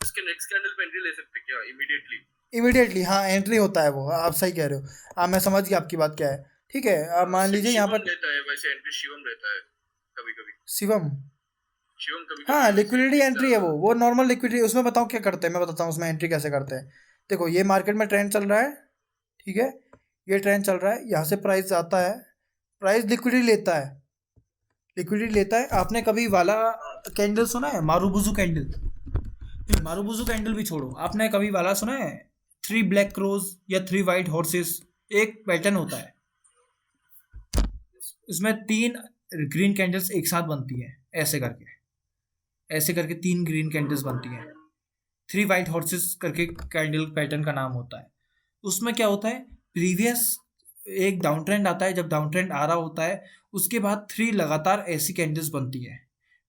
उसके नेक्स्ट कैंडल पे एंट्री ले सकते हैं क्या इमीडिएटली? हाँ, एंट्री होता है वो, आप सही कह रहे हो। हाँ, मैं समझ गया आपकी बात क्या है। ठीक है, आप मान लीजिए यहाँ पर रहता है, वैसे एंट्री शिवम रहता है कभी कभी, शिवम, कभी हाँ लिक्विडिटी एंट्री है वो नॉर्मल लिक्विडिटी। उसमें बताऊँ क्या करते हैं, मैं बताता हूँ उसमें एंट्री कैसे करते हैं। देखो, ये मार्केट में ट्रेंड चल रहा है, ठीक है, ये ट्रेंड चल रहा है, यहाँ से प्राइस आता है, प्राइस लिक्विडिटी लेता है। आपने कभी वाला कैंडल सुना है, मारुबुजू कैंडल? मारुबुजू कैंडल भी छोड़ो, आपने कभी वाला सुना है, 3 ब्लैक क्रोज या 3 वाइट हॉर्सेस? एक पैटर्न होता है, इसमें 3 ग्रीन कैंडल्स एक साथ बनती है, ऐसे करके 3 ग्रीन कैंडल्स बनती हैं। 3 वाइट हॉर्सेस करके कैंडल पैटर्न का नाम होता है। उसमें क्या होता है, प्रीवियस एक डाउन ट्रेंड आता है, जब डाउन ट्रेंड आ रहा होता है उसके बाद 3 लगातार ऐसी कैंडल्स बनती हैं,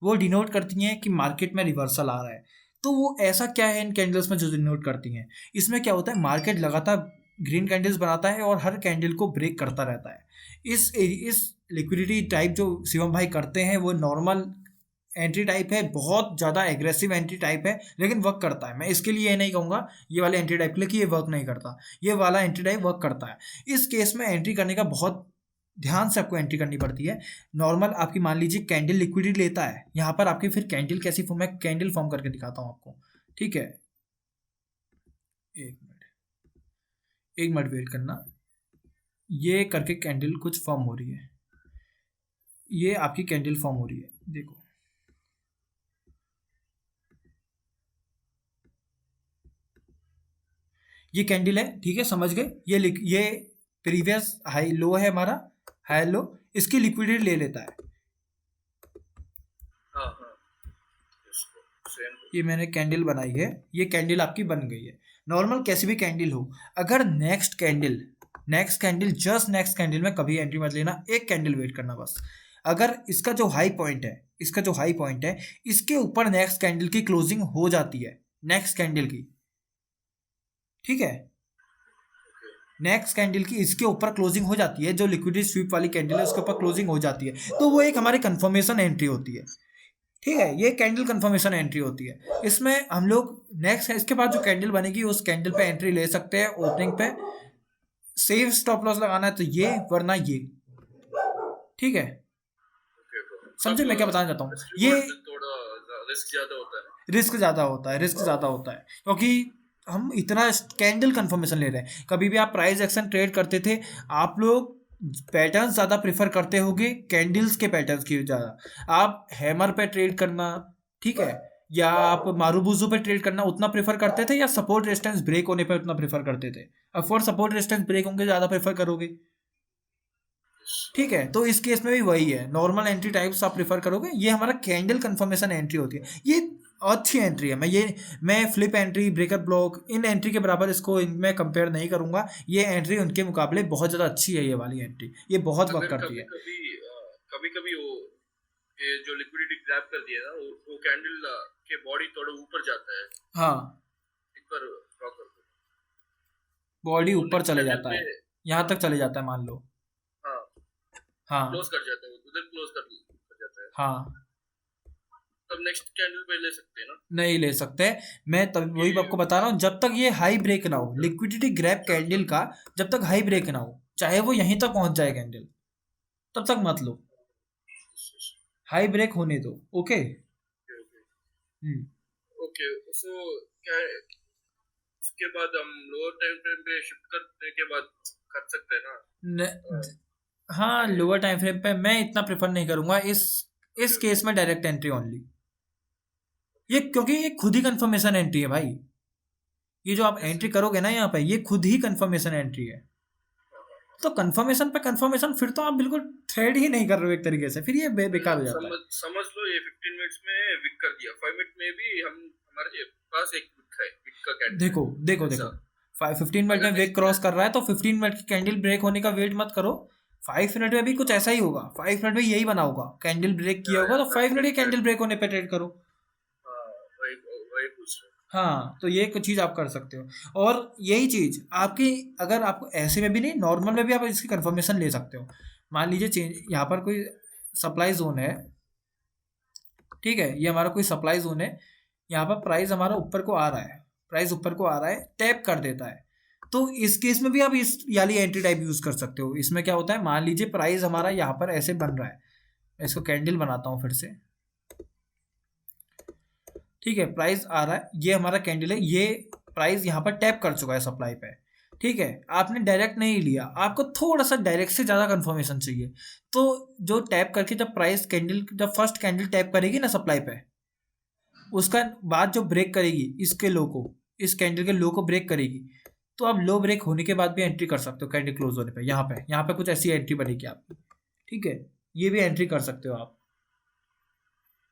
वो डिनोट करती हैं कि मार्केट में रिवर्सल आ रहा है। तो वो ऐसा क्या है इन कैंडल्स में जो डिनोट करती हैं, इसमें क्या होता है, मार्केट लगातार ग्रीन कैंडल्स बनाता है और हर कैंडल को ब्रेक करता रहता है। इस लिक्विडिटी टाइप जो शिवम भाई करते हैं वो नॉर्मल एंट्री टाइप है, बहुत ज़्यादा एग्रेसिव एंट्री टाइप है, लेकिन वर्क करता है। मैं इसके लिए ये नहीं कहूँगा ये वाले एंट्री टाइप के लिए कि ये वर्क नहीं करता, ये वाला एंट्री टाइप वर्क करता है। इस केस में एंट्री करने का बहुत ध्यान से आपको एंट्री करनी पड़ती है। नॉर्मल आपकी मान लीजिए कैंडल लिक्विडिटी लेता है, यहाँ पर आपकी फिर कैंडल कैसी फॉर्म, मैं कैंडल फॉर्म करके दिखाता हूँ आपको, ठीक है। एक मिनट वेट करना, ये करके कैंडल कुछ फॉर्म हो रही है, ये आपकी कैंडल फॉर्म हो रही है, देखो ये कैंडल है, ठीक है, समझ गए। ये प्रीवियस हाई लो है हमारा, हाई लो, इसकी लिक्विडिटी ले लेता है। हाँ हाँ, इसको सेम ये मैंने कैंडल बनाई है, ये कैंडल आपकी बन गई है। नॉर्मल कैसी भी कैंडल हो, अगर next candle just next candle में कभी एंट्री मत लेना, एक कैंडल वेट करना बस। अगर इसका जो हाई पॉइंट है इसके ऊपर नेक्स्ट कैंडल की क्लोजिंग हो जाती है, नेक्स्ट कैंडल की, ठीक है, नेक्स्ट कैंडल की इसके ऊपर क्लोजिंग हो जाती है, जो लिक्विडिटी स्वीप वाली कैंडल है उसके ऊपर क्लोजिंग हो जाती है, तो वो एक हमारी कंफर्मेशन एंट्री होती है, ठीक है। ये कैंडल कंफर्मेशन एंट्री होती है। इसमें हम लोग नेक्स्ट इसके बाद जो कैंडल बनेगी उस कैंडल पे एंट्री ले सकते हैं। ओपनिंग पे सेफ स्टॉप लॉस लगाना है तो ये, वरना ये, ठीक है, समझे मैं क्या बताना चाहता हूँ। ये थोड़ा रिस्क ज्यादा होता है, रिस्क ज़्यादा होता है क्योंकि हम इतना कैंडल कंफर्मेशन ले रहे हैं। कभी भी आप प्राइस एक्शन ट्रेड करते थे, आप लोग पैटर्न्स ज़्यादा प्रेफर करते होगे कैंडल्स के पैटर्न्स की ज़्यादा। आप हैमर पे ट्रेड करना, ठीक है, या आप मारूबुजू पे ट्रेड करना उतना प्रेफर करते थे, या सपोर्ट रेजिस्टेंस ब्रेक होने पे उतना प्रेफर करते थे। अब फॉर सपोर्ट रेजिस्टेंस ब्रेक होंगे ज़्यादा प्रेफर करोगे, ठीक है। तो इस केस में भी वही है, नॉर्मल एंट्री टाइप्स आप प्रेफर करोगे। ये हमारा कैंडल कंफर्मेशन एंट्री होती है, ये अच्छी एंट्री है। मैं फ्लिप एंट्री, ब्रेकर ब्लॉक, इन एंट्री के बराबर इसको इनमें कंपेयर नहीं करूंगा। ये एंट्री उनके मुकाबले बहुत ज़्यादा अच्छी है, ये वाली एंट्री, ये बहुत वर्क करती है। कभी कभी वो ये जो लिक्विडिटी ग्रैब कर दिया ना, वो कैंडल के बॉडी थोड़ा ऊपर जाता है, हाँ, एक बार ड्रॉ कर दो, बॉडी ऊपर चले जाता है, यहाँ तक चले जाता है मान लो, हाँ, क्लोज कर जाता है, उधर क्लोज कर जाता है, हाँ, तब नेक्स्ट कैंडल पे ले सकते हैं ना? नहीं ले सकते। मैं तब वही आपको बता रहा हूँ, जब तक ये हाई ब्रेक ना हो, लिक्विडिटी ग्रैब कैंडल का जब तक हाई ब्रेक ना हो, चाहे वो यहीं तक पहुंच जाए कैंडल, तब तक मत लो, हाई ब्रेक होने दो। ओके ओके, सो क्या है, उसके बाद हम लोअर टाइम फ्रेम पे शिफ्ट करने के बाद कर सकते हैं ना? हाँ, लोअर टाइम फ्रेम पे मैं इतना प्रेफर नहीं करूंगा इस केस में, डायरेक्ट एंट्री ओनली। ये क्योंकि ये खुद ही कंफर्मेशन एंट्री है भाई, ये जो आप एंट्री करोगे ना यहाँ पे, ये खुद ही कंफर्मेशन एंट्री है। तो कंफर्मेशन पे कंफर्मेशन, फिर तो आप बिल्कुल ट्रेड ही नहीं कर रहे हो एक तरीके से, फिर ये बेकार हो जाता है। समझ लो ये 15 मिनट्स में विक कर दिया, 5 मिनट में भी हमारे पास एक विक है, विक का कैंडल। देखो 15 मिनट में विक क्रॉस कर रहा है तो 15 मिनट की कैंडल ब्रेक होने का वेट मत करो, 5 मिनट में भी कुछ ऐसा ही होगा, 5 मिनट में यही बना होगा, कैंडल ब्रेक किया होगा तो 5 मिनट की कैंडल ब्रेक होने पे ट्रेड करो। वही पूछ रहा हूं। हाँ, तो ये कुछ चीज़ आप कर सकते हो। और यही चीज़ आपकी, अगर आपको ऐसे में भी नहीं, नॉर्मल में भी आप इसकी कंफर्मेशन ले सकते हो। मान लीजिए यहाँ पर कोई सप्लाई जोन है, ठीक है, ये हमारा कोई सप्लाई जोन है, यहाँ पर प्राइस हमारा ऊपर को आ रहा है, टैप कर देता है, तो इस केस में भी आप इस वाली एंट्री टाइप यूज़ कर सकते हो। इसमें क्या होता है, मान लीजिए प्राइस हमारा यहाँ पर ऐसे बन रहा है, इसको कैंडल बनाता हूँ फिर से, ठीक है, प्राइस आ रहा है, ये हमारा कैंडल है, ये प्राइस यहाँ पर टैप कर चुका है सप्लाई पे, ठीक है। आपने डायरेक्ट नहीं लिया, आपको थोड़ा सा डायरेक्ट से ज़्यादा कंफर्मेशन चाहिए, तो जो टैप करके जब प्राइस कैंडल, जब फर्स्ट कैंडल टैप करेगी ना सप्लाई पे, उसका बाद जो ब्रेक करेगी इसके लो को, इस कैंडल के लो को ब्रेक करेगी, तो आप लो ब्रेक होने के बाद भी एंट्री कर सकते हो कैंडल क्लोज होने पे। यहाँ पे कुछ ऐसी एंट्री बनेगी आपकी, ठीक है, ये भी एंट्री कर सकते हो आप।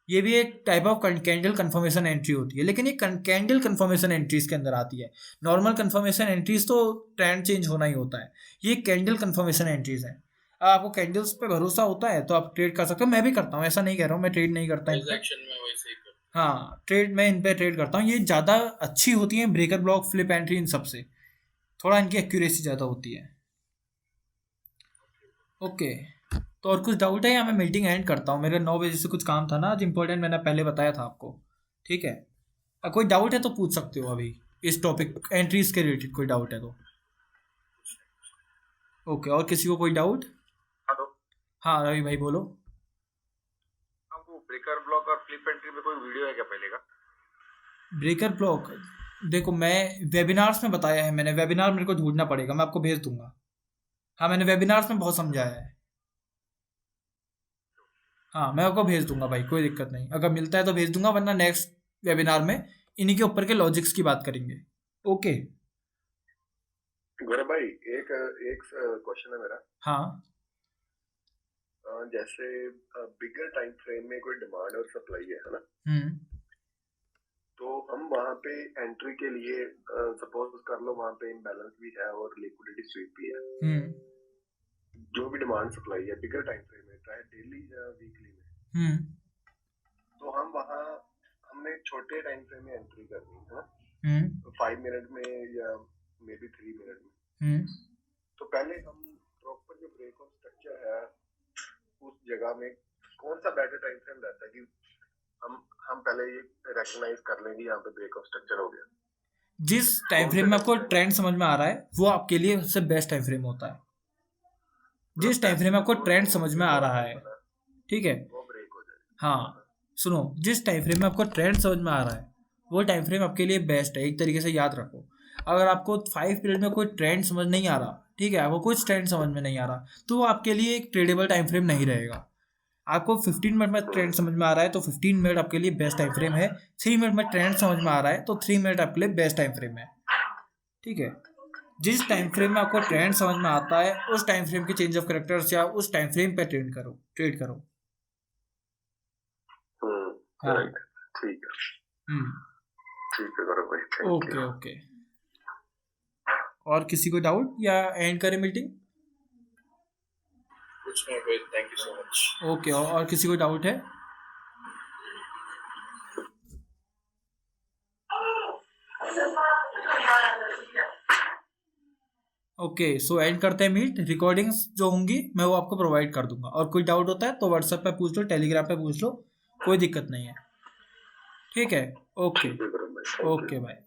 ये भी एक type of candle confirmation entry होती है, लेकिन ये कैंडल कंफर्मेशन एंट्रीज के अंदर आती है। नॉर्मल कंफर्मेशन एंट्रीज तो ट्रेंड चेंज होना ही होता है, ये कैंडल कंफर्मेशन एंट्रीज है। आपको कैंडल्स पे भरोसा होता है तो आप ट्रेड कर सकते हो, मैं भी करता हूँ, ऐसा नहीं कह रहा हूँ मैं ट्रेड नहीं करता इन पे। एक्शन में वैसे ही कर। हाँ ट्रेड मैं इन पे ट्रेड करता हूँ, ये ज़्यादा अच्छी होती है ब्रेकर ब्लॉक फ्लिप एंट्री, इन सबसे थोड़ा इनकी एक्यूरेसी ज़्यादा होती है। ओके, तो और कुछ डाउट है या मैं मीटिंग एंड करता हूँ? मेरे 9 बजे से कुछ काम था ना आज इम्पोर्टेंट, मैंने पहले बताया था आपको। ठीक है, कोई डाउट है तो पूछ सकते हो अभी इस टॉपिक एंट्रीज के रिलेटेड, कोई डाउट है तो। ओके, और किसी को कोई डाउट? हेलो, हाँ रवि भाई बोलो। आपको ब्रेकर ब्लॉक और फ्लिप एंट्री में कोई वीडियो है क्या पहले का? ब्रेकर ब्लॉक देखो मैं वेबिनार्स में बताया है, मैंने वेबिनार मेरे को ढूंढना पड़ेगा, मैं आपको भेज दूंगा। हाँ मैंने वेबिनार्स में बहुत समझाया है। हाँ मैं आपको भेज दूंगा भाई, कोई दिक्कत नहीं, अगर मिलता है तो भेज दूंगा, वरना नेक्स्ट वेबिनार में इन्हीं के ऊपर के लॉजिक्स की बात करेंगे। ओके गौरव भाई, एक एक क्वेश्चन है मेरा। हाँ जैसे बिगर टाइम फ्रेम में कोई डिमांड और सप्लाई है ना, तो हम वहाँ पे एंट्री के लिए सपोज कर लो वहाँ पे इम्बैलेंस भी है और लिक्विडिटी स्वीप भी है, जो भी डिमांड सप्लाई है बिगर टाइम फ्रेम में, चाहे डेली या वीकली में, तो हम वहाँ हमने छोटे टाइम फ्रेम में एंट्री करनी है ना, 5 मिनट में या मे बी 3 मिनट में। तो पहले हम प्रॉपर जो ब्रेक ऑफ स्ट्रक्चर है उस जगह में कौन सा बेटर टाइम फ्रेम रहता है कि हम पहले ये रिकॉग्नाइज कर लेंगे यहाँ पे ब्रेक ऑफ स्ट्रक्चर हो गया। जिस टाइम फ्रेम में आपको ट्रेंड समझ में आ रहा है वो आपके लिए सबसे बेस्ट टाइम फ्रेम होता है। जिस टाइम फ्रेम में आपको ट्रेंड समझ में आ रहा है, ठीक है, वो ब्रेक हो जाएगा। हाँ सुनो, जिस टाइम फ्रेम में आपको ट्रेंड समझ में आ रहा है वो टाइम फ्रेम आपके लिए बेस्ट है। एक तरीके से याद रखो, अगर आपको 5 पीरियड में कोई ट्रेंड समझ नहीं आ रहा, ठीक है, आपको कुछ ट्रेंड समझ में नहीं आ रहा, तो वो आपके लिए एक ट्रेडेबल टाइम फ्रेम नहीं रहेगा। आपको 15 मिनट में ट्रेंड समझ में आ रहा है तो 15 मिनट आपके लिए बेस्ट टाइम फ्रेम है। 3 मिनट में ट्रेंड समझ में आ रहा है तो 3 मिनट आपके लिए बेस्ट टाइम फ्रेम है। ठीक है, जिस टाइम फ्रेम में आपको ट्रेंड समझ में आता है उस टाइम फ्रेम के चेंज ऑफ कैरेक्टर्स या उस टाइम फ्रेम पे ट्रेड करो। हाँ ठीक है, ठीक है गौरव भाई, थैंक ओके यू। ओके, और किसी को डाउट या एंड करें मीटिंग? कुछ नहीं भाई, thank you so much. Okay, और किसी को डाउट है? ओके, सो एंड करते हैं मीट। रिकॉर्डिंग्स जो होंगी मैं वो आपको प्रोवाइड कर दूंगा, और कोई डाउट होता है तो व्हाट्सएप पे पूछ लो, टेलीग्राम पे पूछ लो, कोई दिक्कत नहीं है। ठीक है, ओके ठीक है गौरव भाई, thank you। Okay bye.